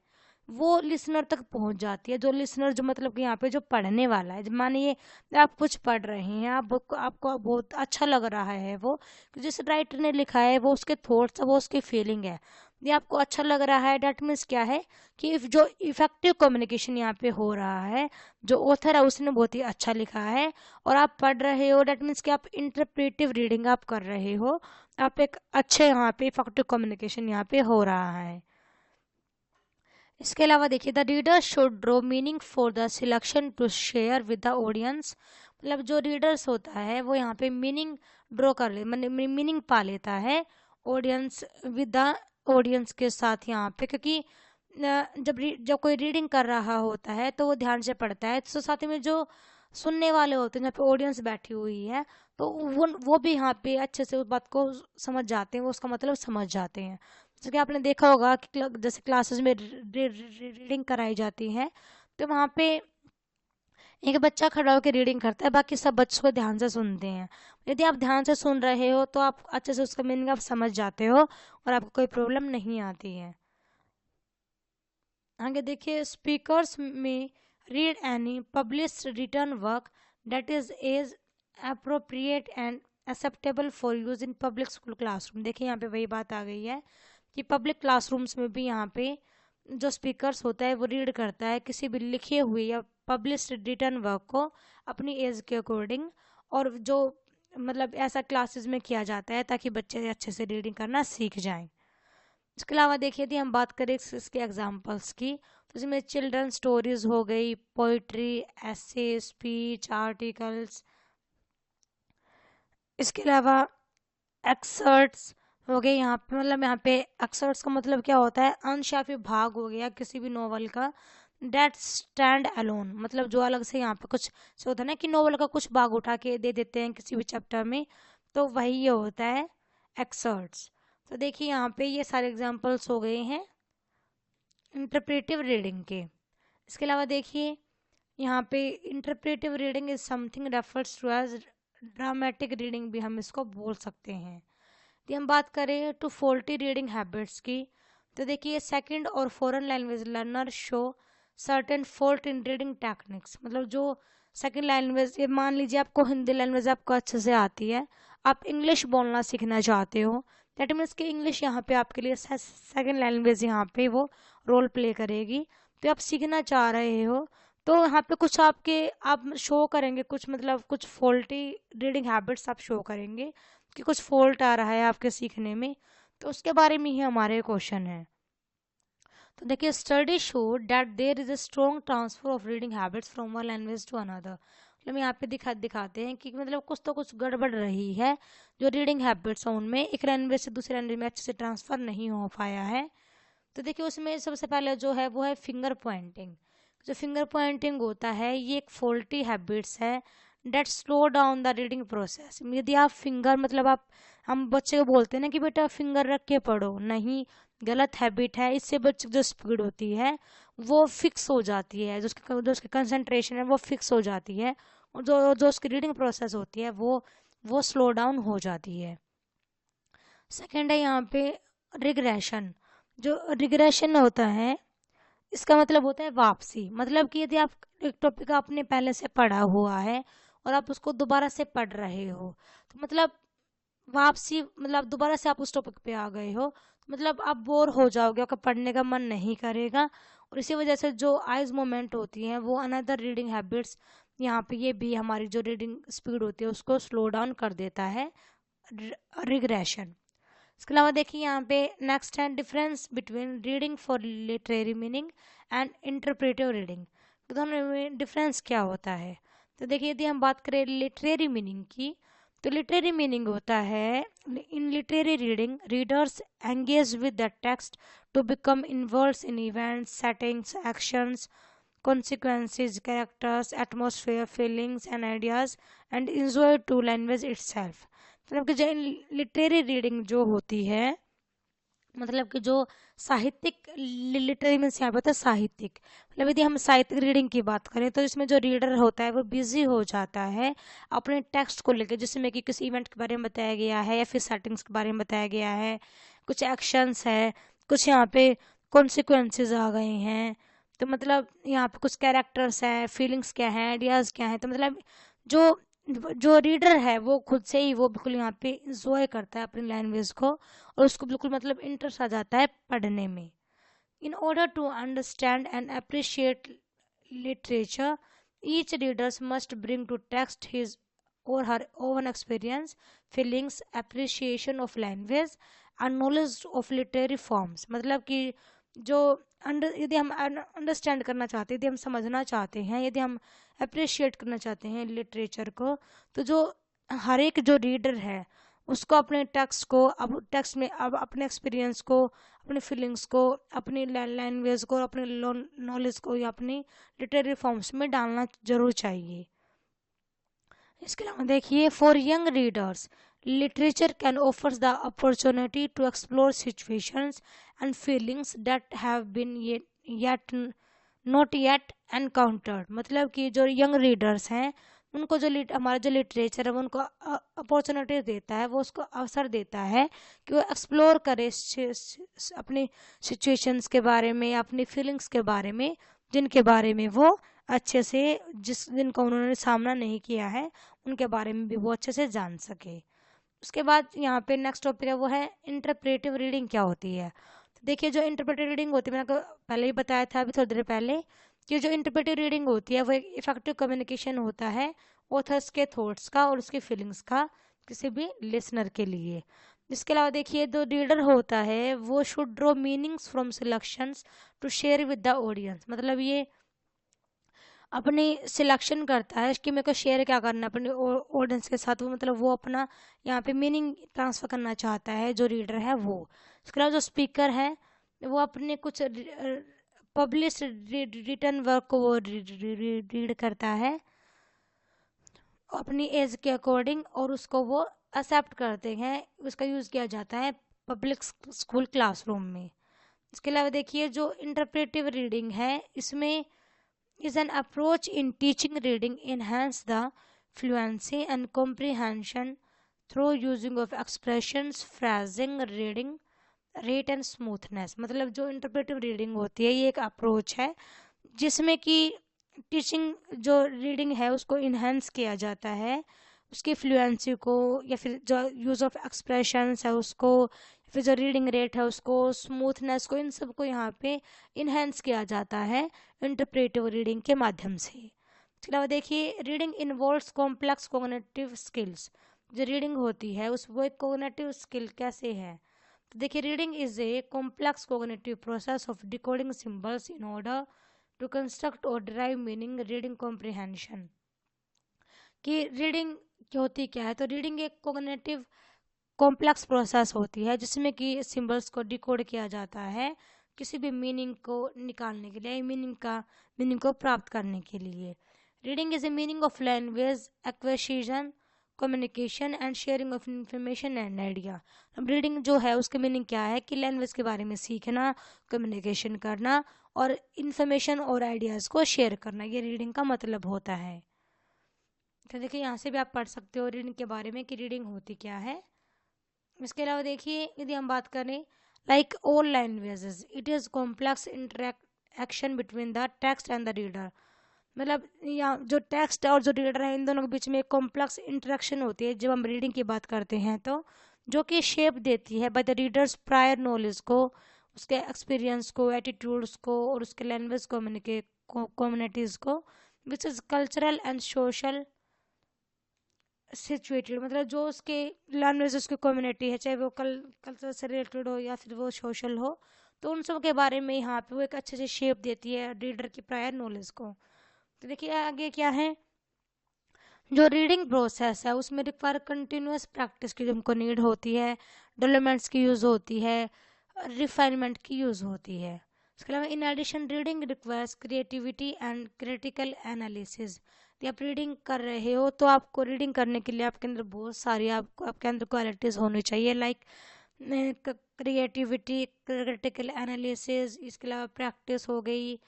वो लिसनर तक पहुंच जाती है। जो लिसनर, जो मतलब कि यहाँ पे जो पढ़ने वाला है, मानिए आप कुछ पढ़ रहे हैं, आपको बहुत अच्छा लग रहा है वो जिस राइटर ने लिखा है, वो उसके थॉट्स, वो उसकी फीलिंग है, ये आपको अच्छा लग रहा है, डेट मीन्स क्या है कि जो इफेक्टिव कम्युनिकेशन यहाँ पे हो रहा है, जो ऑथर है उसने बहुत ही अच्छा लिखा है और आप पढ़ रहे हो, डेट मीन्स कि आप इंटरप्रेटिव रीडिंग आप कर रहे हो, आप एक अच्छे यहाँ पे इफेक्टिव कम्युनिकेशन यहाँ पे हो रहा है। इसके अलावा देखिए, the reader should draw meaning for the selection to share with the audience, मतलब जो रीडर्स होता है वो यहाँ पे मीनिंग ड्रॉ कर ले, मतलब मीनिंग पा लेता है ऑडियंस विद द ऑडियंस के साथ यहाँ पे, क्योंकि जब कोई रीडिंग कर रहा होता है तो वो ध्यान से पढ़ता है, तो साथ में जो सुनने वाले होते हैं, जहाँ पे ऑडियंस बैठी हुई है, तो वो भी यहाँ पे अच्छे से उस बात को समझ जाते हैं, वो उसका मतलब समझ जाते हैं। जैसे कि आपने देखा होगा कि जैसे क्लासेस में रीडिंग कराई जाती है, तो वहाँ पे एक बच्चा खड़ा होकर रीडिंग करता है, बाकी सब बच्चों को ध्यान से सुनते हैं। यदि आप ध्यान से सुन रहे हो तो आप अच्छे से उसका मीनिंग आप समझ जाते हो और आपको कोई प्रॉब्लम नहीं आती है। आगे देखिए, स्पीकर्स में read any published written work that is age appropriate and acceptable for use in public school classroom. देखिए, यहाँ पे वही बात आ गई है कि पब्लिक क्लासरूम्स में भी यहाँ पे जो स्पीकर्स होता है वो रीड करता है किसी भी लिखे हुए या पब्लिश्ड रिटर्न वर्क को अपनी एज के अकॉर्डिंग, और जो मतलब ऐसा क्लासेस में किया जाता है ताकि बच्चे अच्छे से रीडिंग करना सीख जाएं। इसके अलावा देखिए, यदि हम बात करें इसके एग्जांपल्स की, तो इसमें चिल्ड्रन स्टोरीज हो गई, पोइट्री, ऐसे, स्पीच, आर्टिकल्स। इसके अलावा एक्सर्ट्स हो गए यहाँ पे, मतलब यहाँ पे एक्सर्ट्स का मतलब क्या होता है, अंश या फिर भाग हो गया किसी भी नॉवल का। डेट स्टैंड अलोन, मतलब जो अलग से यहाँ पे कुछ से होता है ना कि नॉवल का कुछ भाग उठा के दे देते हैं किसी भी चैप्टर में, तो वही ये होता है एक्सर्ट्स। तो देखिए, यहाँ पे ये सारे एग्जाम्पल्स हो गए हैं इंटरप्रेटिव रीडिंग के। इसके अलावा देखिए, यहाँ पे interpretive reading is something refers to as dramatic reading भी हम इसको बोल सकते हैं। यदि हम बात करें टू फॉल्टी रीडिंग हैबिट्स की, तो देखिए सेकंड और foreign language learner show certain fault in reading techniques, मतलब जो सेकंड लैंग्वेज, ये मान लीजिए आपको हिंदी लैंग्वेज आपको अच्छे से आती है, आप इंग्लिश बोलना सीखना चाहते हो, दैट मीन्स कि इंग्लिश यहाँ पे आपके लिए सेकंड लैंग्वेज यहाँ पे वो रोल प्ले करेगी। तो आप सीखना चाह रहे हो, तो यहाँ पे कुछ आपके आप शो करेंगे कुछ, मतलब कुछ फॉल्टी रीडिंग हैबिट्स आप शो करेंगे कि कुछ फॉल्ट आ रहा है आपके सीखने में, तो उसके बारे में ही हमारे क्वेश्चन है। तो देखिए, study show that there is a strong transfer of reading habits from one language to another, मतलब यहाँ पे दिखाते हैं कि मतलब कुछ तो कुछ गड़बड़ रही है, जो रीडिंग हैबिट्स हैं उनमें एक लैंग्वेज से दूसरे लैंग्वेज में अच्छे से ट्रांसफर नहीं हो पाया है। तो देखिए, उसमें सबसे पहले जो है वो है फिंगर पॉइंटिंग। जो फिंगर पॉइंटिंग होता है ये एक फॉल्टी हैबिट्स है that slow down the reading process. यदि आप फिंगर, मतलब आप, हम बच्चे को बोलते हैं ना कि बेटा फिंगर रख के पढ़ो, नहीं, गलत हैबिट है। इससे बच्चे जो स्पीड होती है वो फिक्स हो जाती है, जो उसकी कंसंट्रेशन है वो फिक्स हो जाती है, और जो जो उसकी रीडिंग प्रोसेस होती है वो स्लो डाउन हो जाती है। सेकेंड है यहाँ पे रिग्रेशन, जो रिग्रेशन होता है इसका मतलब होता है वापसी। मतलब कि यदि आप एक टॉपिक आपने पहले से पढ़ा हुआ है और आप उसको दोबारा से पढ़ रहे हो, तो मतलब वापसी मतलब दोबारा से आप उस टॉपिक पे आ गए हो, तो मतलब आप बोर हो जाओगे, आपका पढ़ने का मन नहीं करेगा। और इसी वजह से जो आइज मूवमेंट होती है वो अनदर रीडिंग हैबिट्स, यहाँ पे ये भी हमारी जो रीडिंग स्पीड होती है उसको स्लो डाउन कर देता है, रिग्रेशन। इसके अलावा देखिए यहाँ पे नेक्स्ट है difference between reading for literary meaning and interpretive reading. तो दोनों में डिफरेंस क्या होता है? तो देखिए यदि हम बात करें लिटरेरी मीनिंग की, तो लिटरेरी मीनिंग होता है in literary reading readers engage with the text to become involved in events, settings, actions, consequences, characters, atmosphere, feelings and ideas and enjoy to language itself। मतलब कि जो लिटरेरी रीडिंग जो होती है, मतलब कि जो साहित्यिक, लिटरेरी मीन्स यहाँ पे होता है साहित्यिक। मतलब यदि हम साहित्यिक रीडिंग की बात करें तो इसमें जो रीडर होता है वो बिजी हो जाता है अपने टेक्स्ट को लेकर, जिसमें कि किसी इवेंट के बारे में बताया गया है या फिर सेटिंग्स के बारे में बताया गया है, कुछ एक्शंस है, कुछ यहाँ पे कॉन्सिक्वेंसेज आ गए हैं, तो मतलब यहाँ पे कुछ कैरेक्टर्स हैं, फीलिंग्स क्या हैं, आइडियाज़ क्या हैं। तो मतलब जो जो रीडर है वो खुद से ही वो बिल्कुल यहाँ पे इंजॉय करता है अपनी लैंग्वेज को, और उसको बिल्कुल मतलब इंटरेस्ट आ जाता है पढ़ने में। In order to understand and appreciate literature, each readers must bring to text his or her own experience, feelings, appreciation of language and knowledge of literary forms. मतलब कि जो यदि हम अंडरस्टैंड करना चाहते हैं, यदि हम समझना चाहते हैं, यदि हम अप्रिशिएट करना चाहते हैं लिटरेचर को, तो जो हर एक जो रीडर है उसको अपने टेक्स्ट को, अब टेक्स्ट में अब अपने एक्सपीरियंस को, अपनी फीलिंग्स को, अपनी लैंग्वेज को, अपने नॉलेज को या अपनी लिटरेरी फॉर्म्स में डालना जरूर चाहिए। इसके अलावा देखिए for young readers literature can offers the opportunity to explore situations and feelings that have been yet not yet encountered. मतलब कि जो यंग रीडर्स हैं उनको जो हमारा जो लिटरेचर है वो उनको अपॉर्चुनिटी देता है, वो उसको अवसर देता है कि वो एक्सप्लोर करे अपनी सिचुएशंस के बारे में या अपनी फीलिंग्स के बारे में, जिनके बारे में वो अच्छे से, जिनका उन्होंने सामना नहीं किया है उनके बारे में भी वो अच्छे से जान सके। उसके बाद यहाँ पे नेक्स्ट टॉपिक है वो है इंटरप्रेटिव रीडिंग क्या होती है। तो देखिए जो इंटरप्रेटिव रीडिंग होती है, मैंने आपको पहले ही बताया था अभी थोड़ी देर पहले, कि जो इंटरप्रेटिव रीडिंग होती है वो एक इफेक्टिव कम्युनिकेशन होता है ऑथर्स के थॉट्स का और उसके फीलिंग्स का किसी भी लिसनर के लिए। इसके अलावा देखिए जो रीडर होता है वो should draw meanings from selections to share with the audience. मतलब ये अपनी सिलेक्शन करता है कि मेरे को शेयर क्या करना है अपने ऑडियंस के साथ, वो मतलब वो अपना यहाँ पे मीनिंग ट्रांसफर करना चाहता है जो रीडर है वो। इसके अलावा जो स्पीकर है वो अपने कुछ पब्लिश रिटर्न वर्क को वो रीड करता है अपनी एज के अकॉर्डिंग और उसको वो एक्सेप्ट करते हैं, उसका यूज़ किया जाता है पब्लिक स्कूल क्लासरूम में। इसके अलावा देखिए जो इंटरप्रेटिव रीडिंग है इसमें is an approach in teaching reading enhance the fluency and comprehension through using of expressions, phrasing, reading rate and smoothness। मतलब जो इंटरप्रेटिव रीडिंग होती है ये एक अप्रोच है जिसमें कि टीचिंग जो रीडिंग है उसको इन्हेंस किया जाता है, उसकी फ्लुएंसी को या फिर जो यूज़ ऑफ एक्सप्रेशंस है उसको, फिर जो रीडिंग रेट है उसको, स्मूथनेस को, इन सब को यहाँ पे इन्हेंस किया जाता है इंटरप्रेटिव रीडिंग के माध्यम से। इसके अलावा देखिए reading involves complex cognitive skills. जो रीडिंग होती है उस वो एक कोग्निटिव स्किल कैसे है, तो देखिए reading is a complex cognitive process of decoding symbols in order to construct और डिराइव मीनिंग। रीडिंग कॉम्प्रिहेंशन कि रीडिंग होती क्या है, तो रीडिंग एक कोग्निटिव कॉम्प्लेक्स प्रोसेस होती है जिसमें कि सिंबल्स को डिकोड किया जाता है किसी भी मीनिंग को निकालने के लिए, मीनिंग को प्राप्त करने के लिए। Reading is a meaning of language acquisition, communication and sharing of information and idea. अब रीडिंग जो है उसके मीनिंग क्या है कि लैंग्वेज के बारे में सीखना, कम्युनिकेशन करना और इंफॉर्मेशन और आइडियाज़ को शेयर करना, ये रीडिंग का मतलब होता है। तो देखिए यहाँ से भी आप पढ़ सकते हो रीडिंग के बारे में कि रीडिंग होती क्या है। इसके अलावा देखिए यदि हम बात करें like all languages it is complex interaction between the text and the reader। मतलब यहाँ जो टेक्स्ट और जो रीडर है इन दोनों के बीच में एक कॉम्प्लेक्स इंटरेक्शन होती है जब हम रीडिंग की बात करते हैं, तो जो कि शेप देती है by the readers prior knowledge को, उसके एक्सपीरियंस को, एटीट्यूड्स को और उसके लैंग्वेज कम्युनिटीज को, which is cultural and social situated. मतलब जो उसके लैंग्वेज उसकी कम्युनिटी है, चाहे वो कल्चर से रिलेटेड हो या फिर वो सोशल हो, तो उन सब के बारे में यहाँ पे वो एक अच्छे से शेप देती है रीडर की प्रायर नॉलेज को। तो देखिए आगे क्या है, जो रीडिंग प्रोसेस है उसमें रिक्वायर कंटिन्यूस प्रैक्टिस की हमको नीड होती है, डेवलपमेंट्स की यूज़ होती है, रिफाइनमेंट की यूज़ होती है। इसके अलावा in addition reading requires creativity and critical analysis. तो आप रीडिंग कर रहे हो तो आपको रीडिंग करने के लिए आपके अंदर बहुत सारी आपके अंदर क्वालिटीज़ होनी चाहिए, लाइक क्रिएटिविटी, क्रिटिकल एनालिसिस, इसके अलावा प्रैक्टिस हो गई,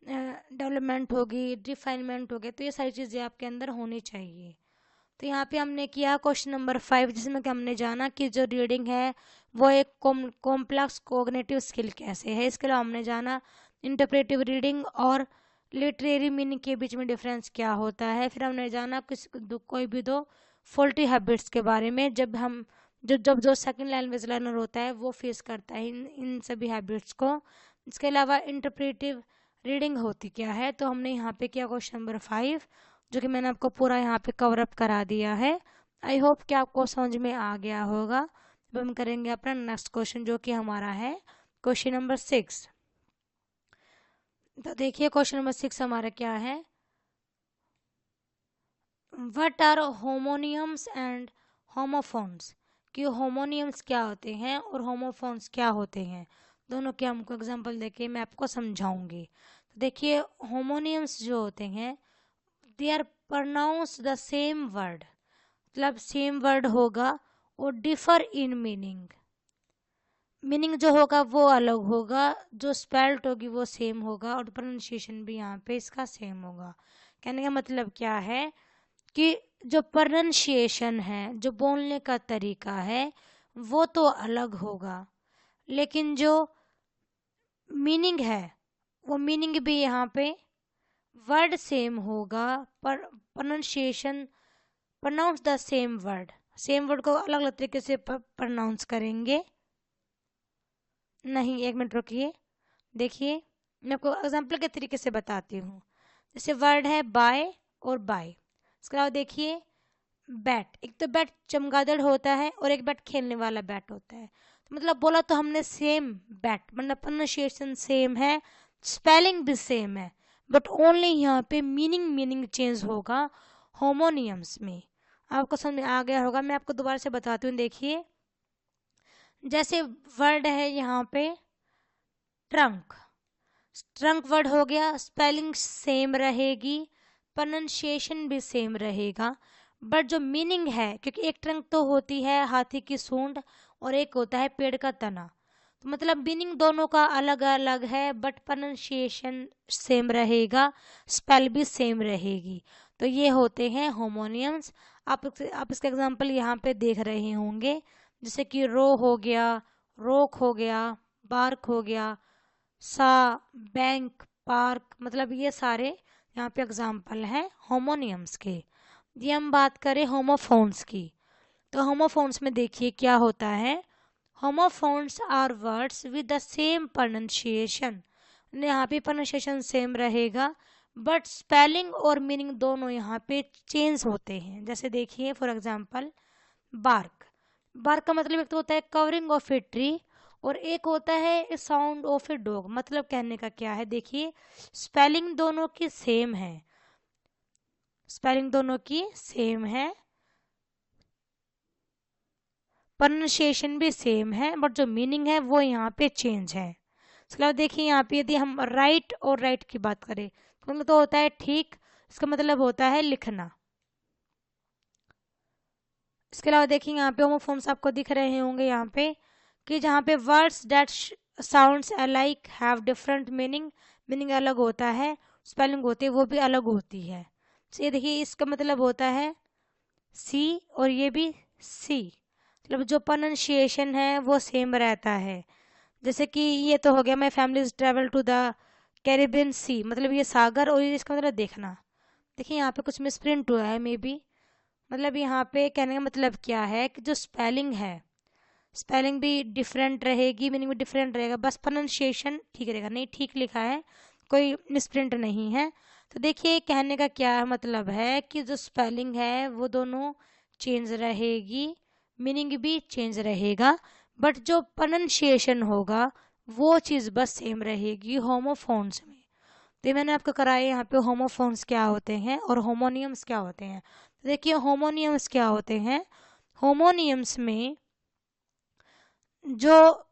डेवलपमेंट होगी, रिफाइनमेंट हो गया, तो ये सारी चीज़ें आपके अंदर होनी चाहिए। तो यहाँ पे हमने किया क्वेश्चन नंबर 5, जिसमें कि हमने जाना कि जो रीडिंग है वो एक कॉम्प्लेक्स कोग्निटिव स्किल कैसे है। इसके अलावा हमने जाना इंटरप्रेटिव रीडिंग और लिटरेरी मीनिंग के बीच में डिफरेंस क्या होता है। फिर हमने जाना कोई भी दो फॉल्टी हैबिट्स के बारे में, जब जो सेकंड लैंग्वेज लर्नर होता है वो फेस करता है इन सभी हैबिट्स को। इसके अलावा इंटरप्रेटिव रीडिंग होती क्या है, तो हमने यहाँ पे किया क्वेश्चन नंबर 5, जो कि मैंने आपको पूरा यहाँ पे कवर अप करा दिया है। आई होप कि आपको समझ में आ गया होगा। अब हम करेंगे अपना नेक्स्ट क्वेश्चन, जो कि हमारा है क्वेश्चन नंबर 6। तो देखिए क्वेश्चन नंबर 6 हमारा क्या है, what are homonyms and homophones. कि होमोनियम्स क्या होते हैं और होमोफोन्स क्या होते हैं, दोनों के हमको एग्जांपल देके मैं आपको समझाऊंगी। तो देखिए होमोनियम्स जो होते हैं they are pronounce the same word, मतलब सेम वर्ड होगा और डिफर इन मीनिंग, मीनिंग जो होगा वो अलग होगा, जो स्पेल्ट होगी वो सेम होगा और प्रोनाउंसिएशन भी यहाँ पे इसका सेम होगा। कहने का मतलब क्या है कि जो प्रोनाउंसिएशन है, जो बोलने का तरीका है वो तो अलग होगा, लेकिन जो मीनिंग है वो मीनिंग भी यहाँ पे वर्ड सेम होगा, पर pronunciation pronounce the same word, same word को अलग अलग तरीके से प्रोनाउंस करेंगे। नहीं, एक मिनट रुकिए, देखिए मैं आपको एग्जांपल के तरीके से बताती हूँ। जैसे वर्ड है बाय और बाय, इसके अलावा देखिए बैट, एक तो बैट चमगादड़ होता है और एक बैट खेलने वाला बैट होता है। तो मतलब बोला तो हमने सेम बैट, मतलब प्रोनाउंसिएशन सेम है, स्पेलिंग भी सेम है, बट ओनली यहाँ पे मीनिंग चेंज होगा होमोनियम्स में। आपको समझ में आ गया होगा, मैं आपको दोबारा से बताती हूँ। देखिए जैसे वर्ड है यहाँ पे ट्रंक, ट्रंक वर्ड हो गया, स्पेलिंग सेम रहेगी, प्रोनाउंसिएशन भी सेम रहेगा, बट जो मीनिंग है, क्योंकि एक ट्रंक तो होती है हाथी की सूंड और एक होता है पेड़ का तना, तो मतलब मीनिंग दोनों का अलग अलग है, बट प्रोनाउंसिएशन सेम रहेगा, स्पेल भी सेम रहेगी। तो ये होते हैं होमोनियम्स। आप इसका एग्जांपल यहाँ पे देख रहे होंगे, जैसे कि रो हो गया, रोक हो गया, बार्क हो गया, सा, बैंक, पार्क, मतलब ये सारे यहाँ पे एग्जाम्पल हैं होमोनियम्स के। ये हम बात करें होमोफोन्स की, तो होमोफोन्स में देखिए क्या होता है, homophones are words with the same pronunciation, यहाँ पे प्रोनाउंसिएशन सेम रहेगा, बट स्पेलिंग और मीनिंग दोनों यहाँ पे चेंज होते हैं। जैसे देखिए फॉर एग्जांपल बार्क, बार्क का मतलब एक तो होता है कवरिंग ऑफ ए ट्री और एक होता है साउंड ऑफ ए डॉग। मतलब कहने का क्या है, देखिए स्पेलिंग दोनों की सेम है, स्पेलिंग दोनों की सेम है, प्रोनाउंसिएशन भी सेम है, बट जो मीनिंग है वो यहाँ पे चेंज है। इसके अलावा देखिए यहाँ पे यदि हम राइट और राइट की बात करें तो मतलब तो होता है ठीक, इसका मतलब होता है लिखना। इसके अलावा देखिए यहाँ पे होमोफोन्स आपको दिख रहे होंगे यहाँ पे, कि जहाँ पे words that sounds alike have different meaning, meaning अलग होता है, स्पेलिंग होती है वो भी अलग होती है। तो ये देखिए इसका मतलब होता है सी और ये भी सी, मतलब जो प्रोनाउंसिएशन है वो सेम रहता है, जैसे कि ये तो हो गया my family is travel to the Caribbean sea, मतलब ये सागर, और ये इसका मतलब देखना। देखिए यहाँ पे कुछ मिसप्रिंट हुआ है मे बी, मतलब यहाँ पे कहने का मतलब क्या है कि जो स्पेलिंग है, स्पेलिंग भी डिफरेंट रहेगी, मीनिंग भी डिफरेंट रहेगा, बस प्रोनाउंसिएशन ठीक रहेगा। नहीं, ठीक लिखा है, कोई मिसप्रिंट नहीं है। तो देखिए कहने का क्या मतलब है कि जो स्पेलिंग है वो दोनों चेंज रहेगी, मीनिंग भी चेंज रहेगा, बट जो प्रोनाउंसिएशन होगा वो चीज़ बस सेम रहेगी होमोफोन्स में। तो मैंने आपको कराया यहाँ पे होमोफोन्स क्या होते हैं और होमोनियम्स क्या होते हैं। तो देखिए होमोनियम्स क्या होते हैं। होमोनियम्स में जो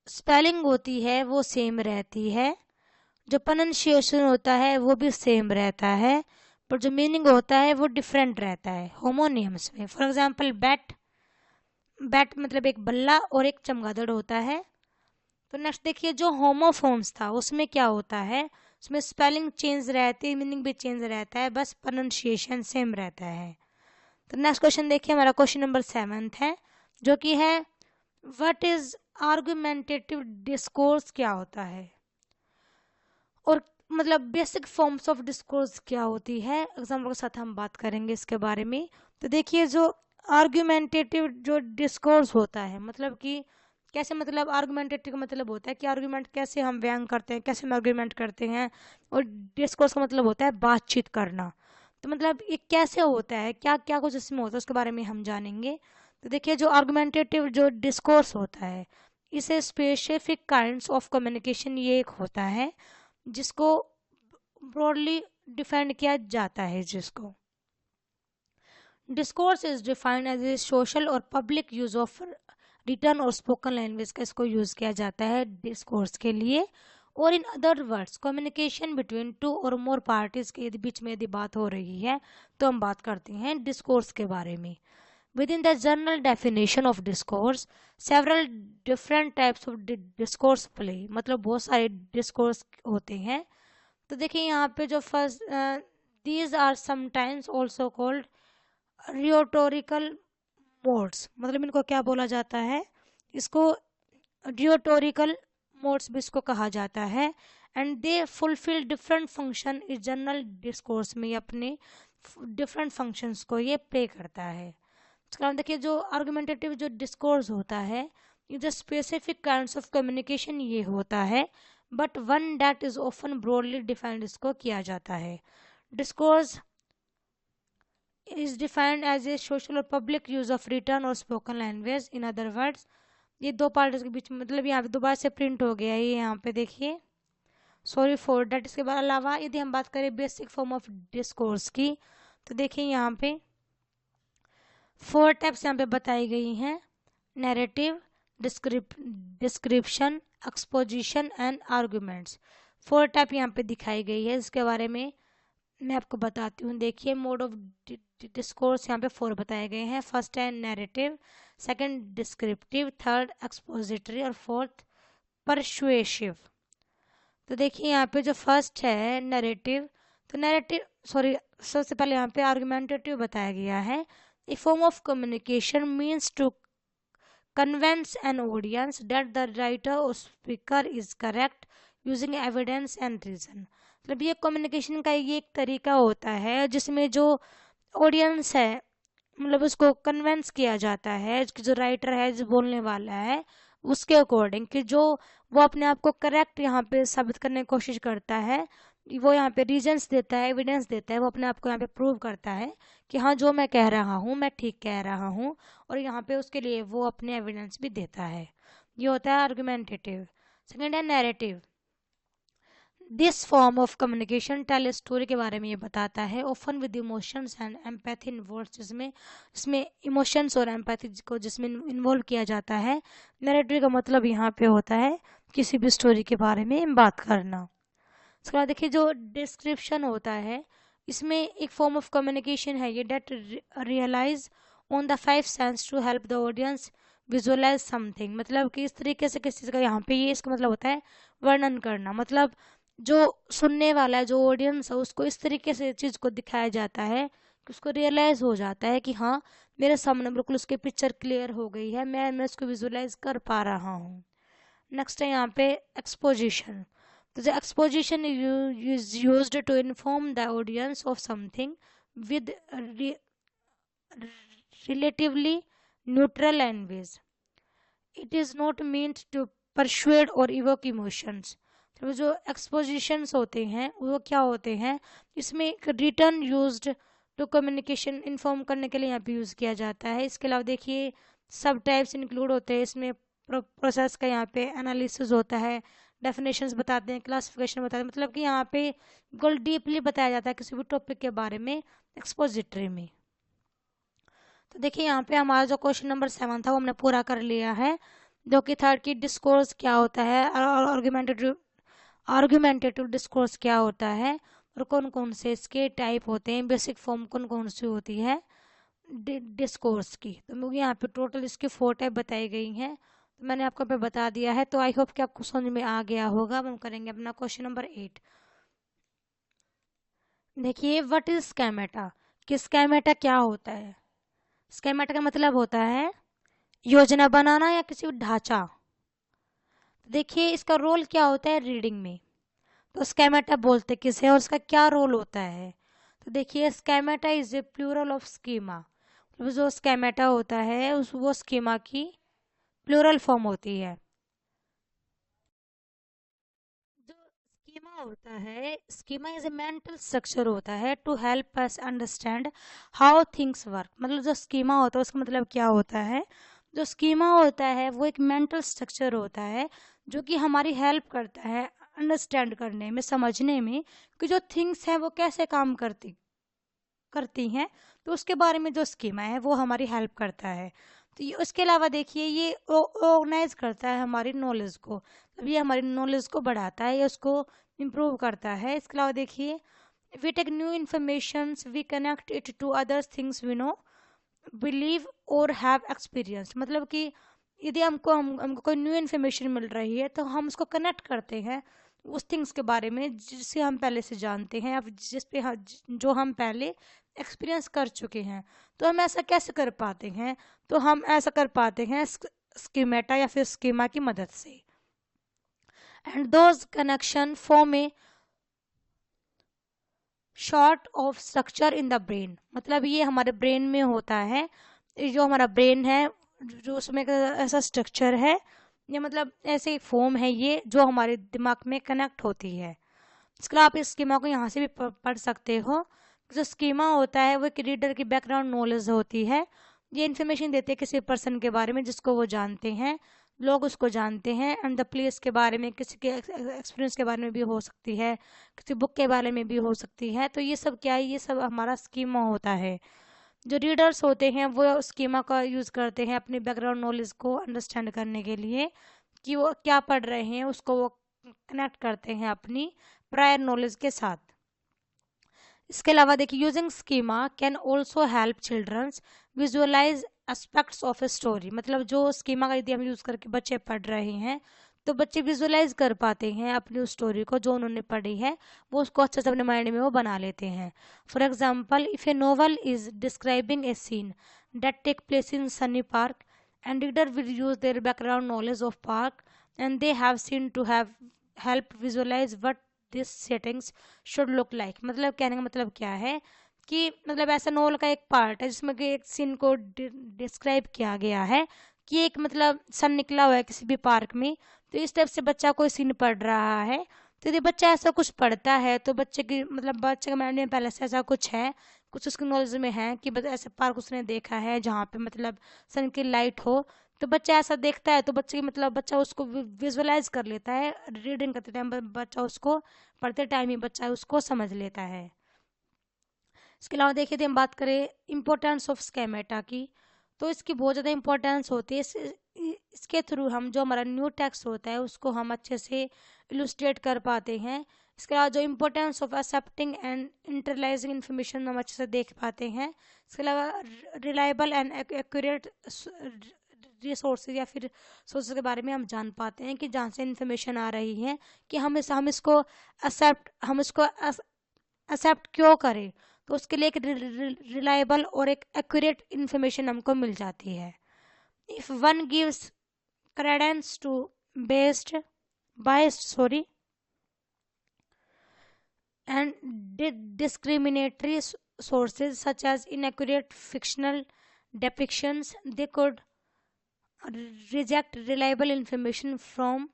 स्पेलिंग होती है वो सेम रहती है, जो प्रोनाउंसिएशन होता है वो भी सेम रहता है, पर जो मीनिंग होता है वो डिफरेंट रहता है होमोनियम्स में। फॉर एग्जांपल बैट, बैट मतलब एक बल्ला और एक चमगादड़ होता है। तो नेक्स्ट देखिए जो होमोफोन्स था उसमें क्या होता है, उसमें स्पेलिंग चेंज रहती है, मीनिंग भी चेंज रहता है, बस प्रोनाउंसिएशन सेम रहता है। तो नेक्स्ट क्वेश्चन देखिए, हमारा क्वेश्चन नंबर 7 है, जो कि है व्हाट इज आर्गुमेंटेटिव डिस्कोर्स, क्या होता है, और मतलब बेसिक फॉर्म्स ऑफ डिस्कोर्स क्या होती है, एग्जाम्पल के साथ हम बात करेंगे इसके बारे में। तो देखिए जो आर्गुमेंटेटिव जो डिस्कोर्स होता है, मतलब कि कैसे, मतलब आर्गुमेंटेटिव का मतलब होता है कि आर्गुमेंट कैसे हम व्यंग करते हैं, कैसे हम आर्गुमेंट करते हैं, और डिस्कोर्स का मतलब होता है बातचीत करना। तो मतलब ये कैसे होता है, क्या क्या कुछ इसमें होता है, उसके बारे में हम जानेंगे। तो देखिए जो आर्गुमेंटेटिव जो डिस्कोर्स होता है, इसे स्पेसिफिक काइंड्स ऑफ कम्युनिकेशन ये एक होता है जिसको ब्रॉडली डिफाइन किया जाता है। जिसको discourse is defined as a social और पब्लिक यूज ऑफ रिटर्न और स्पोकन लैंग्वेज का इसको यूज किया जाता है डिस्कोर्स के लिए। और इन other words communication between two और मोर पार्टीज के बीच में यदि बात हो रही है तो हम बात करते हैं डिस्कोर्स के बारे में। Within the general definition of discourse, several different types of discourse play, मतलब बहुत सारे डिस्कोर्स होते हैं। तो देखिए यहाँ पे जो first, these are sometimes also called rhetorical modes, मतलब इनको क्या बोला जाता है, इसको रियोटोरिकल मोड्स भी इसको कहा जाता है। And they fulfil different function इस जनरल डिस्कोर्स में, अपने डिफरेंट फंक्शंस को ये प्ले करता है। उसके बाद देखिए जो आर्गुमेंटेटिव जो डिस्कोर्स होता है, ये जो स्पेसिफिक काइंड्स ऑफ कम्युनिकेशन ये होता है, but one that is often broadly defined इसको किया जाता है। Discourse is defined as a social और पब्लिक यूज ऑफ रिटर्न और spoken language. In other words, ये दो पार्ट के बीच में, मतलब यहाँ पे दोबारा से प्रिंट हो गया है ये यहाँ पे देखिए, सॉरी फॉर डैट। इसके बाद अलावा यदि हम बात करें बेसिक फॉर्म ऑफ डिस्कोर्स की, तो देखिए यहाँ पे 4 टाइप्स यहाँ पे बताई गई हैं, narrative, description, exposition and arguments. 4 type यहाँ पे दिखाई गई है, इसके बारे में मैं आपको बताती हूँ। देखिए मोड ऑफ डिस्कोर्स यहाँ पे 4 बताए गए हैं। फर्स्ट है narrative, second descriptive, third expository और फोर्थ परसुएसिव। तो देखिए यहाँ पे जो फर्स्ट है नैरेटिव, तो नैरेटिव, सॉरी, सबसे पहले यहाँ पे आर्गुमेंटेटिव बताया गया है। A form of communication means to convince an audience that the writer or speaker is correct using evidence and reason। मतलब ये कम्युनिकेशन का ये एक तरीका होता है जिसमें जो ऑडियंस है, मतलब उसको कन्वेंस किया जाता है कि जो राइटर है, जो बोलने वाला है, उसके अकॉर्डिंग कि जो वो अपने आप को करेक्ट यहाँ पे साबित करने की कोशिश करता है, वो यहाँ पे रीजंस देता है, एविडेंस देता है, वो अपने आप को यहाँ पे प्रूव करता है कि हाँ जो मैं कह रहा हूँ मैं ठीक कह रहा हूँ, और यहाँ पे उसके लिए वो अपने एविडेंस भी देता है। ये होता है आर्गुमेंटेटिव। सेकेंड है narrative. This form of communication tell story के बारे में ये बताता है, often with emotions and empathy involve, जिसमें इसमें इमोशंस और एम्पैथी को जिसमें इन्वॉल्व किया जाता है। नैरेटिव का मतलब यहाँ पे होता है किसी भी स्टोरी के बारे में बात करना। उसके बाद देखिए जो डिस्क्रिप्शन होता है, इसमें एक फॉर्म ऑफ कम्युनिकेशन है ये, that realize on the 5 sense to help the audience visualize something, मतलब कि इस तरीके से किसी चीज़ का यहाँ पे ये इसका मतलब होता है वर्णन करना, मतलब जो सुनने वाला है, जो ऑडियंस है, उसको इस तरीके से चीज़ को दिखाया जाता है कि उसको रियलाइज हो जाता है कि हाँ मेरे सामने बिल्कुल उसकी पिक्चर क्लियर हो गई है, मैं उसको विजुअलाइज कर पा रहा हूँ। नेक्स्ट है यहाँ पे एक्सपोजिशन। तो जो exposition is used to inform the audience of something with relatively neutral language. It is not meant to persuade or evoke emotions. तो जो एक्सपोजिशंस होते हैं वो क्या होते हैं, इसमें एक written used to communication inform करने के लिए यहाँ पे यूज़ किया जाता है। इसके अलावा देखिए सब टाइप्स इंक्लूड होते हैं इसमें। प्रोसेस का यहाँ पे एनालिसिस होता है, डेफिनेशंस बताते हैं, क्लासिफिकेशन बताते हैं, मतलब कि यहाँ पे बिल्कुल डीपली बताया जाता है किसी भी टॉपिक के बारे में एक्सपोजिटरी में। तो देखिए यहाँ पे हमारा जो क्वेश्चन नंबर 7 था वो हमने पूरा कर लिया है, जो कि थर्ड की डिस्कोर्स क्या होता है और आर्गुमेंटेटिव डिस्कोर्स क्या होता है और कौन कौन से इसके टाइप होते हैं, बेसिक फॉर्म कौन कौन सी होती है डिस्कोर्स की। तो मुझे यहाँ पे टोटल इसकी 4 टाइप बताई गई हैं, तो मैंने आपको पे बता दिया है। तो आई होप कि आपको समझ में आ गया होगा। हम करेंगे अपना क्वेश्चन नंबर 8। देखिए व्हाट इज स्केमेटा, कि स्केमेटा क्या होता है। स्केमेटा का मतलब होता है योजना बनाना या किसी ढांचा। देखिए इसका रोल क्या होता है रीडिंग में, तो स्केमेटा बोलते किसे और उसका क्या रोल होता है। तो देखिए schemata is a plural of schema, जो स्केमेटा होता है उस वो स्कीमा की प्लूरल फॉर्म होती है। जो स्कीमा होता है, schema is a mental structure होता है to help us understand how things work. मतलब जो स्कीमा होता है उसका मतलब क्या होता है, जो स्कीमा होता है वो एक मेंटल स्ट्रक्चर होता है जो कि हमारी हेल्प करता है अंडरस्टैंड करने में, समझने में कि जो थिंग्स हैं वो कैसे काम करती हैं। तो उसके बारे में जो स्कीमा है वो हमारी हेल्प करता है। तो ये उसके अलावा देखिए ये ऑर्गेनाइज करता है हमारी नॉलेज को, तब ये हमारी नॉलेज को बढ़ाता है या उसको इम्प्रूव करता है। इसके अलावा देखिए we take new information, we connect it to other things we know, believe और हैव एक्सपीरियंस। मतलब कि यदि हमको कोई न्यू इन्फॉर्मेशन मिल रही है तो हम उसको कनेक्ट करते हैं उस थिंग्स के बारे में जिसे हम पहले से जानते हैं या जिस पे जो हम पहले एक्सपीरियंस कर चुके हैं। तो हम ऐसा कैसे कर पाते हैं, तो हम ऐसा कर पाते हैं स्कीमेटा या फिर स्कीमा की मदद से। And those connection form A short of structure in the brain. मतलब ये हमारे ब्रेन में होता है, जो हमारा ब्रेन है जो उसमें ऐसा स्ट्रक्चर है, ये मतलब ऐसे एक फॉर्म है ये जो हमारे दिमाग में कनेक्ट होती है। इसके अलावा आप इस स्कीमा को यहाँ से भी पढ़ सकते हो। जो स्कीमा होता है वो एक रीडर की बैकग्राउंड नॉलेज होती है, ये इन्फॉर्मेशन देती है किसी पर्सन के बारे में जिसको वो जानते हैं, लोग उसको जानते हैं, एंड द प्लेस के बारे में, किसी के एक्सपीरियंस के बारे में भी हो सकती है, किसी बुक के बारे में भी हो सकती है। तो ये सब क्या है, ये सब हमारा स्कीमा होता है। जो रीडर्स होते हैं वो स्कीमा का यूज़ करते हैं अपनी बैकग्राउंड नॉलेज को अंडरस्टैंड करने के लिए, कि वो क्या पढ़ रहे हैं उसको वो कनेक्ट करते हैं अपनी प्रायर नॉलेज के साथ। इसके अलावा देखिए using schema can also help childrens visualize aspects of a story. मतलब जो स्कीमा का यदि हम यूज़ करके बच्चे पढ़ रहे हैं तो बच्चे विजुअलाइज कर पाते हैं अपनी उस स्टोरी को जो उन्होंने पढ़ी है, वो उसको अच्छे से अपने माइंड में वो बना लेते हैं। For example if a novel is describing a scene that take place in sunny park and reader will use their background knowledge of park and they have seen to have help visualize what this settings should look like. मतलब कहने का मतलब क्या है कि मतलब ऐसा novel का एक पार्ट है जिसमें कि एक सीन को डिस्क्राइब किया गया है कि एक मतलब सन निकला हुआ है किसी भी पार्क में, तो इस टाइप से बच्चा कोई सीन पढ़ रहा है। तो यदि बच्चा ऐसा कुछ पढ़ता है तो बच्चे की मतलब बच्चे के माइंड में पहले से ऐसा कुछ है, कुछ उसकी नॉलेज में है कि ऐसे पार्क उसने देखा है जहाँ पे मतलब सन की लाइट हो, तो बच्चा ऐसा देखता है तो बच्चे की मतलब बच्चा उसको विजुअलाइज कर लेता है। रीडिंग करते टाइम बच्चा उसको पढ़ते टाइम ही बच्चा उसको समझ लेता है। इसके अलावा देखिए यदि हम बात करें इम्पोर्टेंस ऑफ स्केमेटा की, तो इसकी बहुत ज़्यादा इम्पोर्टेंस होती है। इसके थ्रू हम जो हमारा न्यू टेक्स्ट होता है उसको हम अच्छे से इलुस्ट्रेट कर पाते हैं। इसके अलावा जो importance of accepting and internalising information हम अच्छे से देख पाते हैं। इसके अलावा रिलायबल एंड एक्यूरेट रिसोर्सेज या फिर सोर्सेज के बारे में हम जान पाते हैं कि जहाँ से इन्फॉर्मेशन आ रही है कि हम इसको एक्सेप्ट क्यों करें, तो उसके लिए एक रिलायबल और एक एक्यूरेट इन्फॉर्मेशन हमको मिल जाती है। If one gives credence to biased, sorry, and discriminatory sources such as inaccurate fictional depictions. They could reject reliable information from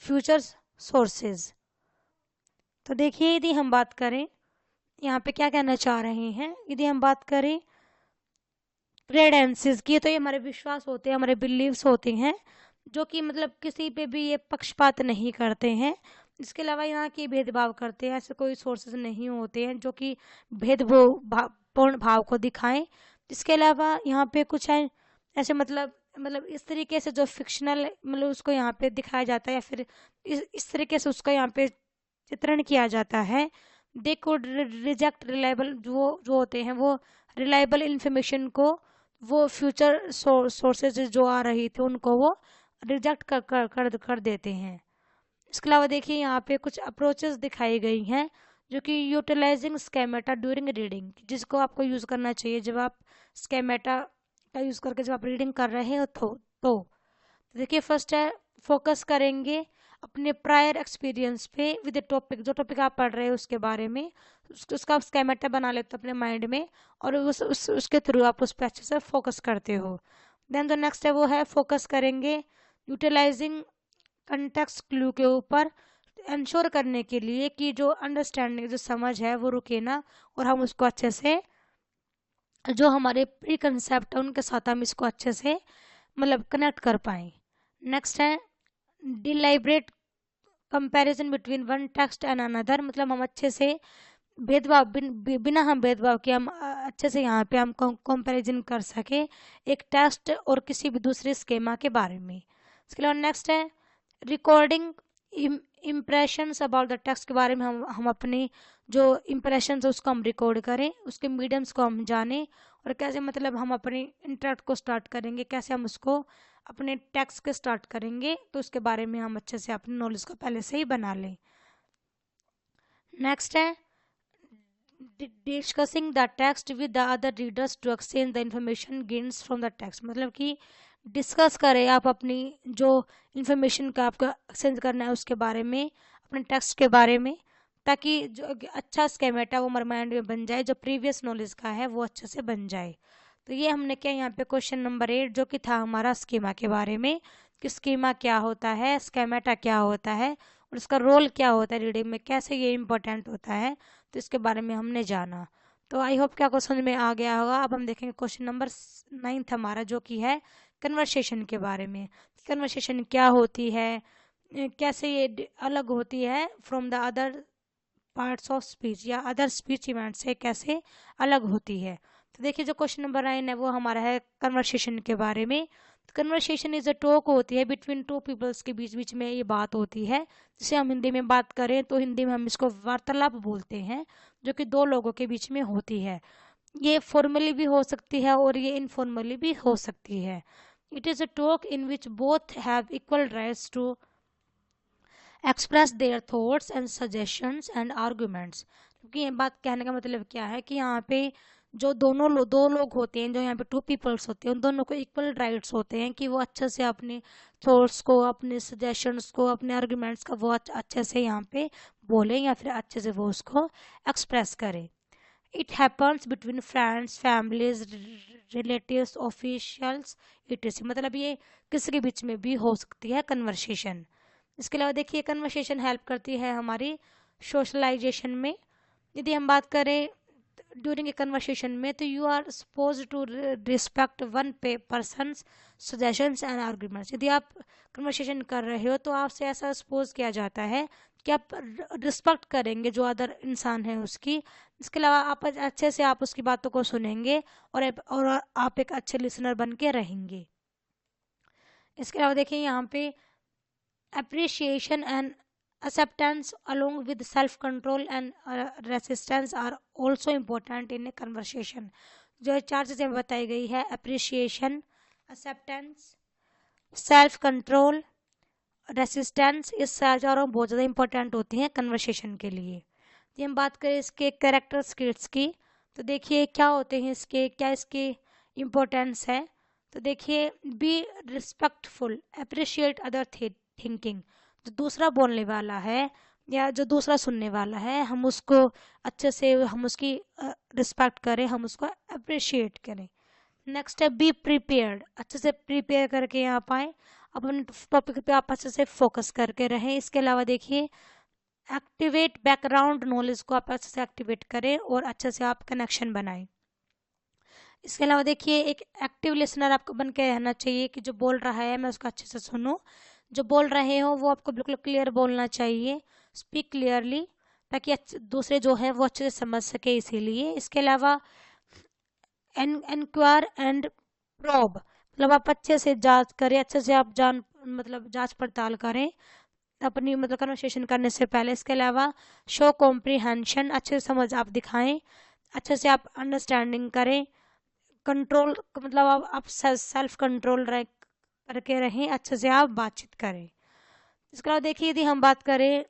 future sources. तो देखिए, यदि हम बात करें यहाँ पे क्या कहना चाह रहे हैं, यदि हम बात करें क्रेडेंसेस की, तो ये हमारे विश्वास होते हैं, हमारे बिलीव्स होते हैं, जो कि मतलब किसी पे भी ये पक्षपात नहीं करते हैं। इसके अलावा यहाँ की भेदभाव करते हैं, ऐसे कोई सोर्सेज नहीं होते हैं जो कि भेदभावपूर्ण भाव को दिखाएं। इसके अलावा यहाँ पे कुछ है ऐसे मतलब इस तरीके से जो फिक्शनल मतलब उसको यहाँ पे दिखाया जाता है, या फिर इस तरीके से उसका यहाँ पे चित्रण किया जाता है। दे कुड रिजेक्ट रिलायबल, जो होते हैं वो रिलायबल इंफॉर्मेशन को, वो फ्यूचर सोर्सेज जो आ रही थी उनको वो रिजेक्ट कर देते हैं। इसके अलावा देखिए यहाँ पे कुछ अप्रोचेस दिखाई गई हैं, जो कि यूटिलाइजिंग स्केमेटा ड्यूरिंग रीडिंग, जिसको आपको यूज़ करना चाहिए जब आप स्केमेटा का यूज़ करके जब आप रीडिंग कर रहे हो तो देखिए फर्स्ट है फोकस करेंगे अपने प्रायर एक्सपीरियंस पे विद टॉपिक, जो टॉपिक आप पढ़ रहे हो उसके बारे में, उसका आप स्केमेटा बना लेते हो अपने माइंड में, और उसके थ्रू आप उस पर अच्छे से फोकस करते हो। देन द नेक्स्ट है वो है फोकस करेंगे यूटिलाइजिंग कंटेक्स्ट क्लू के ऊपर, इंश्योर करने के लिए कि जो अंडरस्टैंडिंग, जो समझ है वो रुके ना, और हम उसको अच्छे से, जो हमारे प्री कंसेप्ट है उनके साथ हम इसको अच्छे से मतलब कनेक्ट कर पाएँ। नेक्स्ट है deliberate comparison between one text and another, मतलब हम अच्छे से भेदभाव बिना हम भेदभाव के हम अच्छे से यहाँ पे हम कंपैरिजन कर सके एक टेक्स्ट और किसी भी दूसरे स्कीमा के बारे में। इसके अलावा नेक्स्ट है recording impressions about the text के बारे में, हम अपने जो इम्प्रेशंस है उसको हम रिकॉर्ड करें, उसके मीडियम्स को हम जानें, और कैसे मतलब हम अपने इंटरेक्ट को स्टार्ट करेंगे, कैसे हम उसको अपने टेक्स्ट के स्टार्ट करेंगे, तो उसके बारे में हम अच्छे से अपनी नॉलेज को पहले से ही बना लें। नेक्स्ट है discussing the text with the other readers to exchange the information gains from the text, मतलब कि डिस्कस करें आप अपनी जो इंफॉर्मेशन का आपका एक्सचेंज करना है उसके बारे में, अपने टेक्स्ट के बारे में, ताकि जो अच्छा स्केमेटा वो हमारे माइंड में बन जाए, जो प्रीवियस नॉलेज का है वो अच्छे से बन जाए। तो ये हमने क्या यहाँ पे क्वेश्चन नंबर 8 जो कि था हमारा स्कीमा के बारे में, कि स्कीमा क्या होता है, स्केमेटा क्या होता है, और इसका रोल क्या होता है रीडिंग में, कैसे ये इम्पोर्टेंट होता है, तो इसके बारे में हमने जाना। तो आई होप कि आपको समझ में आ गया होगा। अब हम देखेंगे क्वेश्चन नंबर 9 हमारा, जो कि है कन्वर्सेशन के बारे में। कन्वर्सेशन क्या होती है, कैसे ये अलग होती है from the other parts of speech, या अदर स्पीच इवेंट से कैसे अलग होती है। तो देखिए जो क्वेश्चन नंबर 9 है वो हमारा है कन्वर्सेशन के बारे में। कन्वर्सेशन इज अ टॉक होती है बिटवीन टू पीपल्स, के बीच बीच में ये बात होती है, जिसे हम हिंदी में बात करें तो हिंदी में हम इसको वार्तालाप बोलते हैं, जो कि दो लोगों के बीच में होती है। ये फॉर्मली भी हो सकती है और ये इनफॉर्मली भी हो सकती है। It is a talk in which both have equal rights to express their thoughts and suggestions and arguments. क्योंकि ये बात कहने का मतलब क्या है कि यहाँ पे जो दो लोग होते हैं, जो यहाँ पे टू पीपल्स होते हैं, उन दोनों को इक्वल राइट्स होते हैं कि वो अच्छे से अपने थॉट्स को, अपने सजेशंस को, अपने आर्गूमेंट्स का वो अच्छे से यहाँ पे बोलें, या फिर अच्छे से वो उसको एक्सप्रेस करें। It happens between friends, families, relatives, officials, it's, मतलब ये किसी के बीच में भी हो सकती है कन्वर्सेशन। इसके अलावा देखिए कन्वर्सेशन हेल्प करती है हमारी सोशलाइजेशन में। यदि हम बात करें ड्यूरिंग ए कन्वर्सेशन में, तो you are suppose to respect one person's suggestions and arguments. यदि आप कन्वर्सेशन कर रहे हो तो आपसे ऐसा सपोज किया जाता है कि आप रिस्पेक्ट करेंगे जो अदर इंसान है उसकी। इसके अलावा आप अच्छे से आप उसकी बातों को सुनेंगे, और आप एक अच्छे लिसनर बन के रहेंगे। इसके अलावा देखिए यहाँ पे appreciation and acceptance along with self control and resistance are also important in a conversation। जो चार चीज़ें बताई गई है, appreciation, acceptance, self control, resistance, इस चारों बहुत ज़्यादा इंपॉर्टेंट होती हैं कन्वर्सेशन के लिए। यदि हम बात करें इसके कैरेक्टर स्किल्स की, तो देखिए क्या होते हैं इसके, क्या इसकी इम्पोर्टेंस है। तो देखिए be respectful, appreciate other thinking. जो दूसरा बोलने वाला है या जो दूसरा सुनने वाला है, हम उसको अच्छे से, हम उसकी रिस्पेक्ट करें, हम उसको अप्रिशिएट करें। नेक्स्ट है बी प्रिपेयर्ड, अच्छे से प्रिपेयर करके यहाँ पाए, अपने टॉपिक पे आप अच्छे से फोकस करके रहें। इसके अलावा देखिए एक्टिवेट बैकग्राउंड नॉलेज को आप अच्छे से एक्टिवेट करें और अच्छे से आप कनेक्शन बनाएं। इसके अलावा देखिए एक एक्टिव लिसनर आपको बन के रहना चाहिए कि जो बोल रहा है मैं उसको अच्छे से सुनूं, जो बोल रहे हो वो आपको बिल्कुल क्लियर बोलना चाहिए, स्पीक क्लियरली, ताकि दूसरे जो है वो अच्छे से समझ सके, इसीलिए। इसके अलावा एनक्वायर एंड प्रोब, मतलब आप अच्छे से जांच करें, अच्छे से आप जांच पड़ताल करें अपनी कन्वर्सेशन करने से पहले। इसके अलावा शो कॉम्प्रीहेंशन, अच्छे से समझ आप दिखाएं, अच्छे से आप अंडरस्टैंडिंग करें, कंट्रोल आप सेल्फ कंट्रोल करके रहें, अच्छे से आप बातचीत करें। इसके अलावा देखिए यदि हम बात करें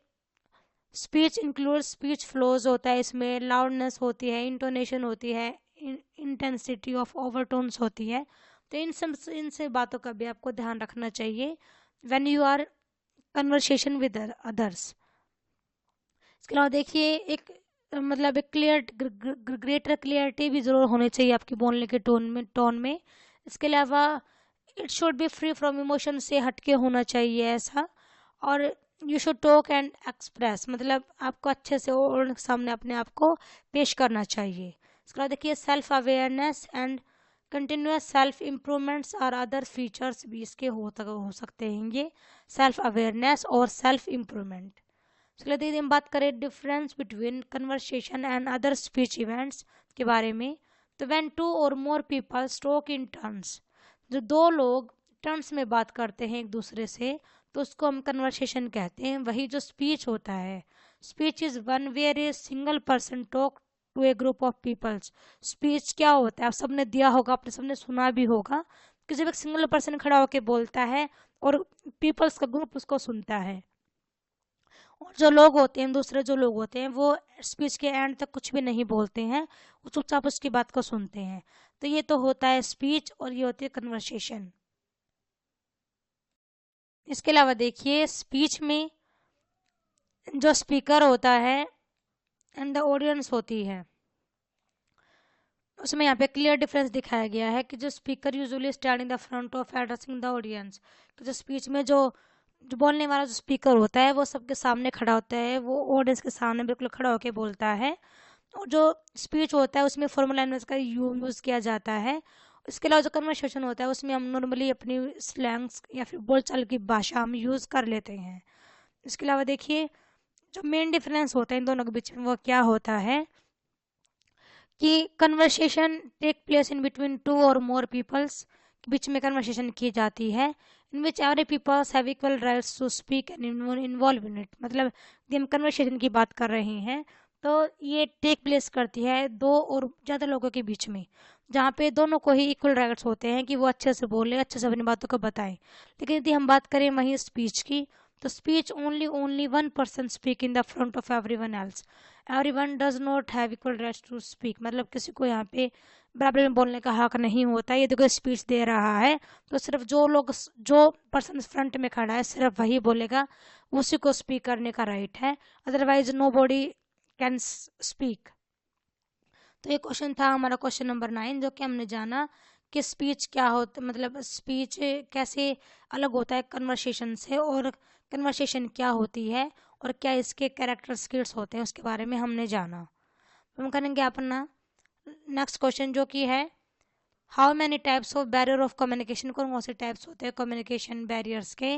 स्पीच इंक्लूड स्पीच फ्लोज होता है, इसमें लाउडनेस होती है, इंटोनेशन होती है, इंटेंसिटी ऑफ ओवरटोन्स होती है। तो इन से बातों का भी आपको ध्यान रखना चाहिए when you are conversation with others. इसके अलावा देखिए एक एक ग्रेटर क्लियरिटी भी जरूर होनी चाहिए आपकी बोलने के टोन में। इसके अलावा it should be free from emotion, से हटके होना चाहिए ऐसा। और you should talk and express, आपको अच्छे से और सामने अपने आप को पेश करना चाहिए। इसके बाद देखिए self awareness and continuous self improvements और अदर फीचर्स भी इसके हो सकते हैं, ये सेल्फ अवेयरनेस और सेल्फ इम्प्रूवमेंट। चलिए दीदी हम बात करें difference between conversation and other speech events के बारे में। तो व्हेन टू और more people talk in turns, जो दो लोग टर्न्स में बात करते हैं एक दूसरे से, तो उसको हम कन्वर्सेशन कहते हैं। वही जो स्पीच होता है, speech is one where a single person talk to a group of peoples. Speech क्या होता है, आप सबने दिया होगा, आपने सबने सुना भी होगा कि जब एक सिंगल पर्सन खड़ा होकर बोलता है और पीपल्स का ग्रुप उसको सुनता है, और जो लोग होते हैं, दूसरे जो लोग होते हैं, वो स्पीच के एंड तक कुछ भी नहीं बोलते हैं, वो चुपचाप उसकी बात को सुनते हैं। तो ये तो होता है स्पीच और ये होती है कन्वर्सेशन। इसके अलावा देखिए स्पीच में जो स्पीकर होता है एंड द ऑडियंस होती है, उसमें यहाँ पे क्लियर डिफरेंस दिखाया गया है कि जो speaker usually stand in the front of addressing the audience, तो जो स्पीच में जो बोलने वाला जो स्पीकर होता है वो सबके सामने खड़ा होता है, वो ऑडियंस के सामने बिल्कुल खड़ा होकर बोलता है। और जो स्पीच होता है उसमें फॉर्मल लैंग्वेज का यूज़ किया जाता है। इसके अलावा जो कन्वर्सेशन होता है उसमें हम नॉर्मली अपनी स्लैंग्स या फिर बोलचाल की भाषा हम यूज़ कर लेते हैं। इसके अलावा देखिए जो मेन डिफरेंस होता है इन दोनों के बीच में वो क्या होता है कि conversation take place in between two और मोर पीपल्स, के बीच में कन्वर्सेशन की जाती है, in which every peoples have equal rights to speak and involve in it. हम कन्वर्सेशन की बात कर रहे हैं तो ये टेक प्लेस करती है दो और ज़्यादा लोगों के बीच में, जहाँ पे दोनों को ही इक्वल राइट्स होते हैं कि वो अच्छे से बोले, अच्छे से अपनी बातों को बताएं। लेकिन यदि हम बात करें वहीं स्पीच की, तो speech only one person speak in the front of everyone else, everyone does not have equal rights to speak. किसी को यहाँ पे बराबर में बोलने का हक नहीं होता। यदि कोई स्पीच दे रहा है तो सिर्फ जो पर्सन फ्रंट में खड़ा है सिर्फ वही बोलेगा, उसी को स्पीक करने का राइट है, otherwise nobody can speak. तो ये क्वेश्चन था हमारा क्वेश्चन नंबर 9, जो कि हमने जाना कि स्पीच क्या होता, स्पीच कैसे अलग होता है कन्वर्सेशन से, और कन्वर्सेशन क्या होती है और क्या इसके कैरेक्टर स्किल्स होते हैं उसके बारे में हमने जाना। हम करेंगे अपना नेक्स्ट क्वेश्चन जो कि है how many types of barrier of communication, कौन कौन से टाइप्स होते हैं कम्युनिकेशन बैरियर्स के,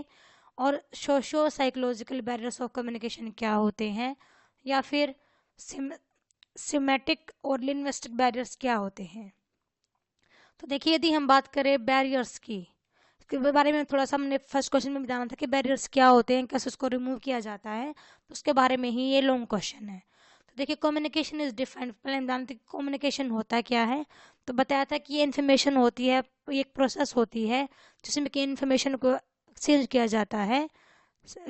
और socio psychological barriers of communication क्या होते हैं, या फिर सिमेटिक और लिंग्विस्टिक बैरियर्स क्या होते हैं। तो देखिए यदि हम बात करें बैरियर्स की, इसके बारे में थोड़ा सा हमने फर्स्ट क्वेश्चन में बताना था कि बैरियर्स क्या होते हैं, कैसे उसको रिमूव किया जाता है, तो उसके बारे में ही ये लॉन्ग क्वेश्चन है। तो देखिए कम्युनिकेशन इज डिफरेंट, पहले हम जानते हैं कम्युनिकेशन होता क्या है। तो बताया था कि ये इन्फॉर्मेशन होती है, एक प्रोसेस होती है जिसमें कि इन्फॉर्मेशन को एक्सचेंज किया जाता है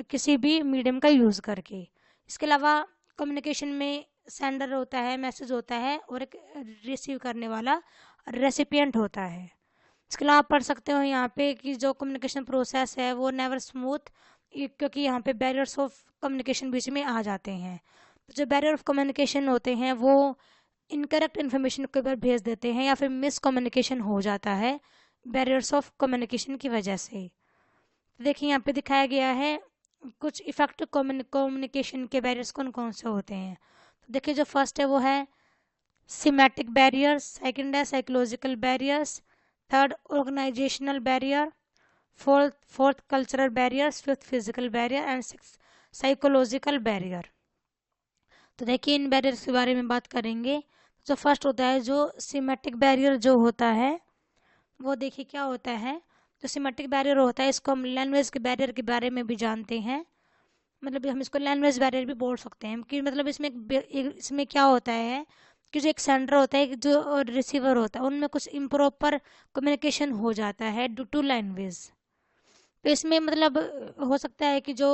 किसी भी मीडियम का यूज़ करके। इसके अलावा कम्युनिकेशन में सेंडर होता है, मैसेज होता है, और एक रिसीव करने वाला रेसिपिएंट होता है। इसके अलावा आप पढ़ सकते हो यहाँ पे कि जो कम्युनिकेशन प्रोसेस है वो नेवर स्मूथ क्योंकि यहाँ पे बैरियर्स ऑफ कम्युनिकेशन बीच में आ जाते हैं। तो जो बैरियर ऑफ कम्युनिकेशन होते हैं वो इनकरेक्ट इन्फॉर्मेशन को बार भेज देते हैं या फिर मिस कम्युनिकेशन हो जाता है बैरियर्स ऑफ कम्युनिकेशन की वजह से। देखिए यहाँ पे दिखाया गया है कुछ इफेक्टिव कम्युनिकेशन के बैरियर्स कौन कौन से होते हैं। तो देखिए जो फर्स्ट है वो है सिमेटिक बैरियर्स, सेकंड है psychological barriers, third organizational barrier, fourth cultural barriers, fifth physical barrier and six psychological barrier. तो देखिए इन बैरियर्स के बारे में बात करेंगे। जो फर्स्ट होता है जो सिमेटिक बैरियर जो होता है वो देखिए क्या होता है। जो सिमेटिक बैरियर होता है इसको हम लैंग्वेज के बैरियर के बारे में भी जानते हैं, मतलब हम इसको लैंग्वेज बैरियर भी बोल सकते हैं कि मतलब इसमें क्या होता है कि जो एक सेंडर होता है जो रिसीवर होता है उनमें कुछ इम्प्रॉपर कम्युनिकेशन हो जाता है ड्यू टू लैंग्वेज। तो इसमें मतलब हो सकता है कि जो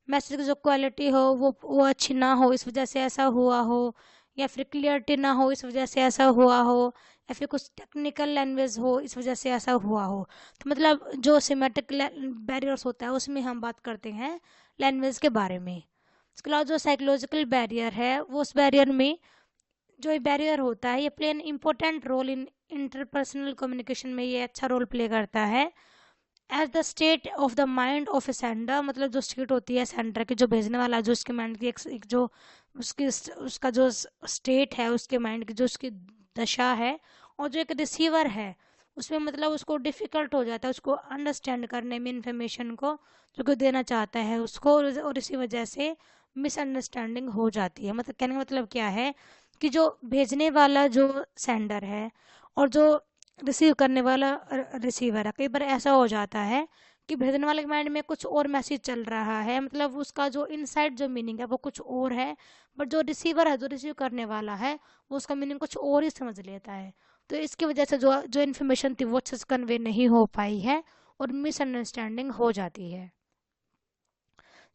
मैसेज की जो क्वालिटी हो वो अच्छी ना हो, इस वजह से ऐसा हुआ हो, या फिर क्लियरिटी ना हो इस वजह से ऐसा हुआ हो, या फिर कुछ टेक्निकल लैंग्वेज हो इस वजह से ऐसा हुआ हो। तो मतलब जो सिमेटिक बैरियर्स होता है उसमें हम बात करते हैं लैंग्वेज के बारे में। इसके अलावा जो साइकोलॉजिकल बैरियर है वो उस बैरियर में जो बैरियर होता है ये play an important role in interpersonal communication में, ये अच्छा रोल प्ले करता है as the state of the mind of a sender. मतलब जो स्टेट होती है सेंडर की, जो भेजने वाला जो उसके माइंड की एक जो उसका जो स्टेट है उसके माइंड की जो उसकी दशा है, और जो एक रिसीवर है उसमें मतलब उसको डिफ़िकल्ट हो जाता है उसको अंडरस्टैंड करने में इन्फॉर्मेशन को जो कोई देना चाहता है उसको, और इसी वजह से मिसअंडरस्टैंडिंग हो जाती है। मतलब कहने का मतलब क्या है कि जो भेजने वाला जो सेंडर है और जो रिसीव करने वाला रिसीवर है, कई बार ऐसा हो जाता है कि भेजने वाले के माइंड में कुछ और मैसेज चल रहा है, मतलब उसका जो इनसाइड जो मीनिंग है वो कुछ और है, बट जो रिसीवर है जो रिसीव करने वाला है वो उसका मीनिंग कुछ और ही समझ लेता है। तो इसकी वजह से जो जो इन्फॉर्मेशन थी वो अच्छे से कन्वे नहीं हो पाई है और मिसअंडरस्टैंडिंग हो जाती है।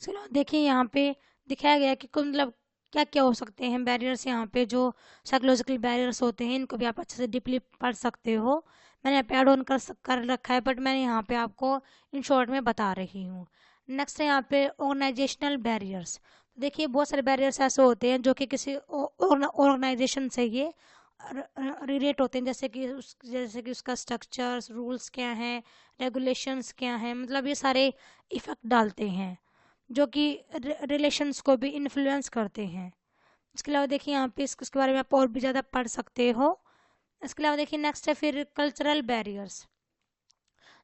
चलो देखिए यहाँ पे दिखाया गया कि मतलब क्या क्या हो सकते हैं बैरियर्स। यहाँ पे जो साइकोलॉजिकल बैरियर्स होते हैं इनको भी आप अच्छे से डीपली पढ़ सकते हो, मैंने यहाँ पे ऐड ऑन कर रखा है, बट मैंने यहाँ पे आपको इन शॉर्ट में बता रही हूँ। नेक्स्ट है यहाँ पे ऑर्गेनाइजेशनल बैरियर्स। देखिए बहुत सारे बैरियर्स ऐसे होते हैं जो कि किसी ऑर्गेनाइजेशन से ये रिलेट होते हैं, जैसे कि उसका स्ट्रक्चर्स, रूल्स क्या हैं, रेगुलेशंस क्या हैं, मतलब ये सारे इफेक्ट डालते हैं जो कि रिलेशंस को भी इन्फ्लुएंस करते हैं। इसके अलावा देखिए यहाँ पे इसके बारे में आप और भी ज़्यादा पढ़ सकते हो। इसके अलावा देखिए नेक्स्ट है फिर कल्चरल बैरियर्स।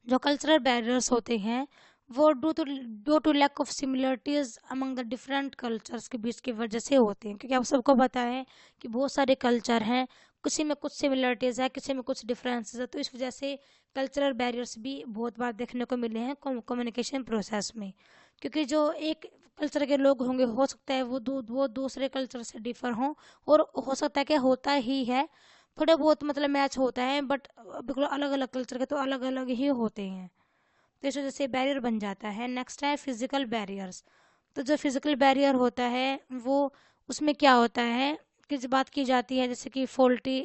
जो कल्चरल बैरियर्स होते हैं वो due to lack of similarities among the different cultures के बीच की वजह से होते हैं, क्योंकि आप सबको पता है कि बहुत सारे कल्चर हैं, किसी में कुछ सिमिलरिटीज है किसी में कुछ डिफरेंसेस है, तो इस वजह से कल्चरल बैरियर्स भी बहुत बार देखने को मिले हैं कम्युनिकेशन प्रोसेस में। क्योंकि जो एक कल्चर के लोग होंगे हो सकता है वो दूसरे कल्चर से डिफर हों, और हो सकता है कि होता ही है थोड़े बहुत मतलब मैच होता है, बट बिल्कुल अलग अलग कल्चर के तो अलग अलग ही होते हैं, तो इस वजह से बैरियर बन जाता है। नेक्स्ट है फिजिकल बैरियर्स। तो जो फिजिकल बैरियर होता है वो उसमें क्या होता है कि जब बात की जाती है जैसे कि फॉल्टी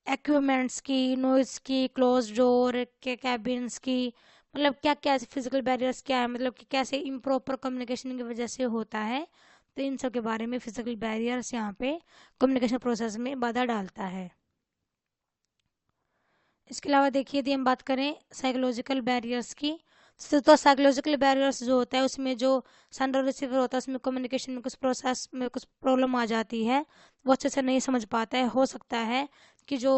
इक्विपमेंट्स की, नॉइज़ की, क्लोज डोर के कैबिन्स की, मतलब क्या क्या फिजिकल बैरियर्स क्या है, मतलब कि कैसे इम्प्रॉपर कम्युनिकेशन की वजह से होता है। तो इन सब के बारे में फिजिकल बैरियर्स यहाँ पे कम्युनिकेशन प्रोसेस में बाधा डालता है। इसके अलावा देखिए यदि हम बात करें साइकोलॉजिकल बैरियर्स की, तो साइकोलॉजिकल बैरियर्स जो होता है उसमें जो सेंडर रिसीवर होता है उसमें कम्युनिकेशन में कुछ प्रोसेस में कुछ प्रॉब्लम आ जाती है, वो अच्छे से नहीं समझ पाता है। हो सकता है कि जो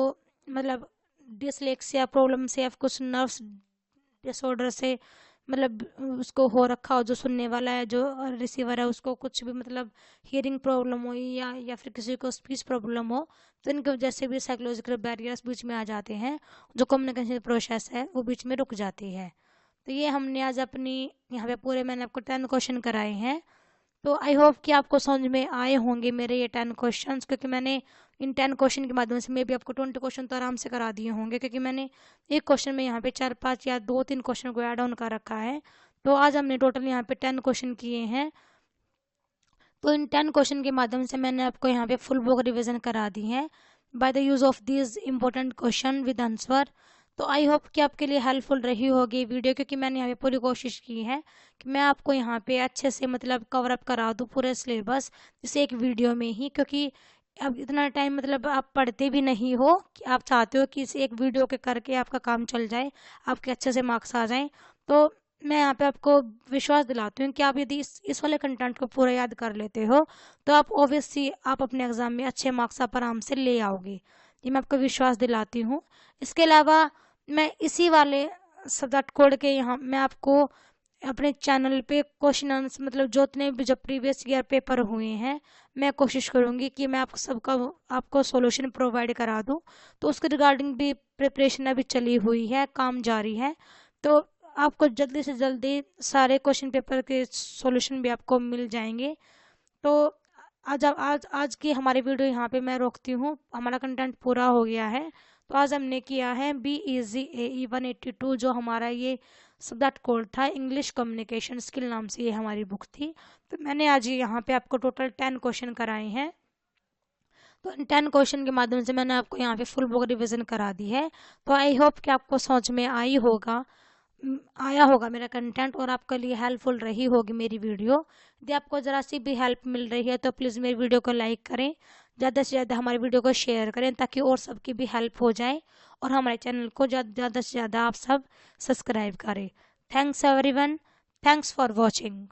मतलब डिसलेक्सिया प्रॉब्लम से या कुछ नर्व्स डिसऑर्डर से मतलब उसको हो रखा हो, जो सुनने वाला है जो रिसीवर है उसको कुछ भी मतलब हियरिंग प्रॉब्लम हो या फिर किसी को स्पीच प्रॉब्लम हो, तो इनकी वजह से भी साइकोलॉजिकल बैरियर्स बीच में आ जाते हैं, जो कम्युनिकेशन प्रोसेस है वो बीच में रुक जाती है। तो ये हमने आज अपनी यहाँ पे पूरे मैंने आपको 10 क्वेश्चन कराए हैं। तो आई होप कि आपको समझ में आए होंगे मेरे ये 10 क्वेश्चंस, क्योंकि मैंने इन 10 क्वेश्चन के माध्यम से मे भी आपको 20 क्वेश्चन तो आराम से करा दिए होंगे, क्योंकि मैंने एक क्वेश्चन में यहाँ पे 4-5 या 2-3 क्वेश्चन को ऐड ऑन कर रखा है। तो आज हमने टोटल यहाँ पे 10 क्वेश्चन किए हैं। तो इन 10 क्वेश्चन के माध्यम से मैंने आपको यहाँ पे फुल बुक रिविजन करा दी है bye the use of this important question with answer. तो आई होप कि आपके लिए हेल्पफुल रही होगी वीडियो, क्योंकि मैंने यहाँ पे पूरी कोशिश की है कि मैं आपको यहाँ पे अच्छे से मतलब कवर अप करा दूँ पूरे सिलेबस जैसे एक वीडियो में ही, क्योंकि अब इतना टाइम मतलब आप पढ़ते भी नहीं हो कि आप चाहते हो कि इस एक वीडियो के करके आपका काम चल जाए, आपके अच्छे से मार्क्स आ जाएं। तो मैं यहाँ पे आपको विश्वास दिलाती हूँ कि आप यदि इस वाले कंटेंट को पूरा याद कर लेते हो तो आप ऑब्वियसली आप अपने एग्ज़ाम में अच्छे मार्क्स आप आराम से ले आओगे, ये मैं आपको विश्वास दिलाती हूँ। इसके अलावा मैं इसी वाले सब्जेक्ट कोड के यहाँ मैं आपको अपने चैनल पे क्वेश्चन आंसर मतलब जितने भी जब प्रीवियस ईयर पेपर हुए हैं मैं कोशिश करूँगी कि मैं आपको सबका आपको सॉल्यूशन प्रोवाइड करा दूँ। तो उसके रिगार्डिंग भी प्रिपरेशन अभी चली हुई है, काम जारी है। तो आपको जल्दी से जल्दी सारे क्वेश्चन पेपर के सॉल्यूशन भी आपको मिल जाएंगे। तो आज की हमारी वीडियो यहाँ पे मैं रोकती हूँ, हमारा कंटेंट पूरा हो गया है। तो आज हमने किया है बी इजी AE 182 जो हमारा ये सब्जेक्ट कोड था, इंग्लिश कम्युनिकेशन स्किल नाम से ये हमारी बुक थी। तो मैंने आज यहाँ पे आपको टोटल 10 क्वेश्चन कराए हैं। तो इन 10 क्वेश्चन के माध्यम से मैंने आपको यहाँ पे फुल बुक रिविजन करा दी है। तो आई होप कि आपको समझ में आया होगा मेरा कंटेंट और आपके लिए हेल्पफुल रही होगी मेरी वीडियो। यदि आपको ज़रा सी भी हेल्प मिल रही है तो प्लीज़ मेरी वीडियो को लाइक करें, ज़्यादा से ज़्यादा हमारी वीडियो को शेयर करें ताकि और सबकी भी हेल्प हो जाए, और हमारे चैनल को ज़्यादा से ज़्यादा आप सब सब्सक्राइब करें। Thanks everyone, thanks for watching.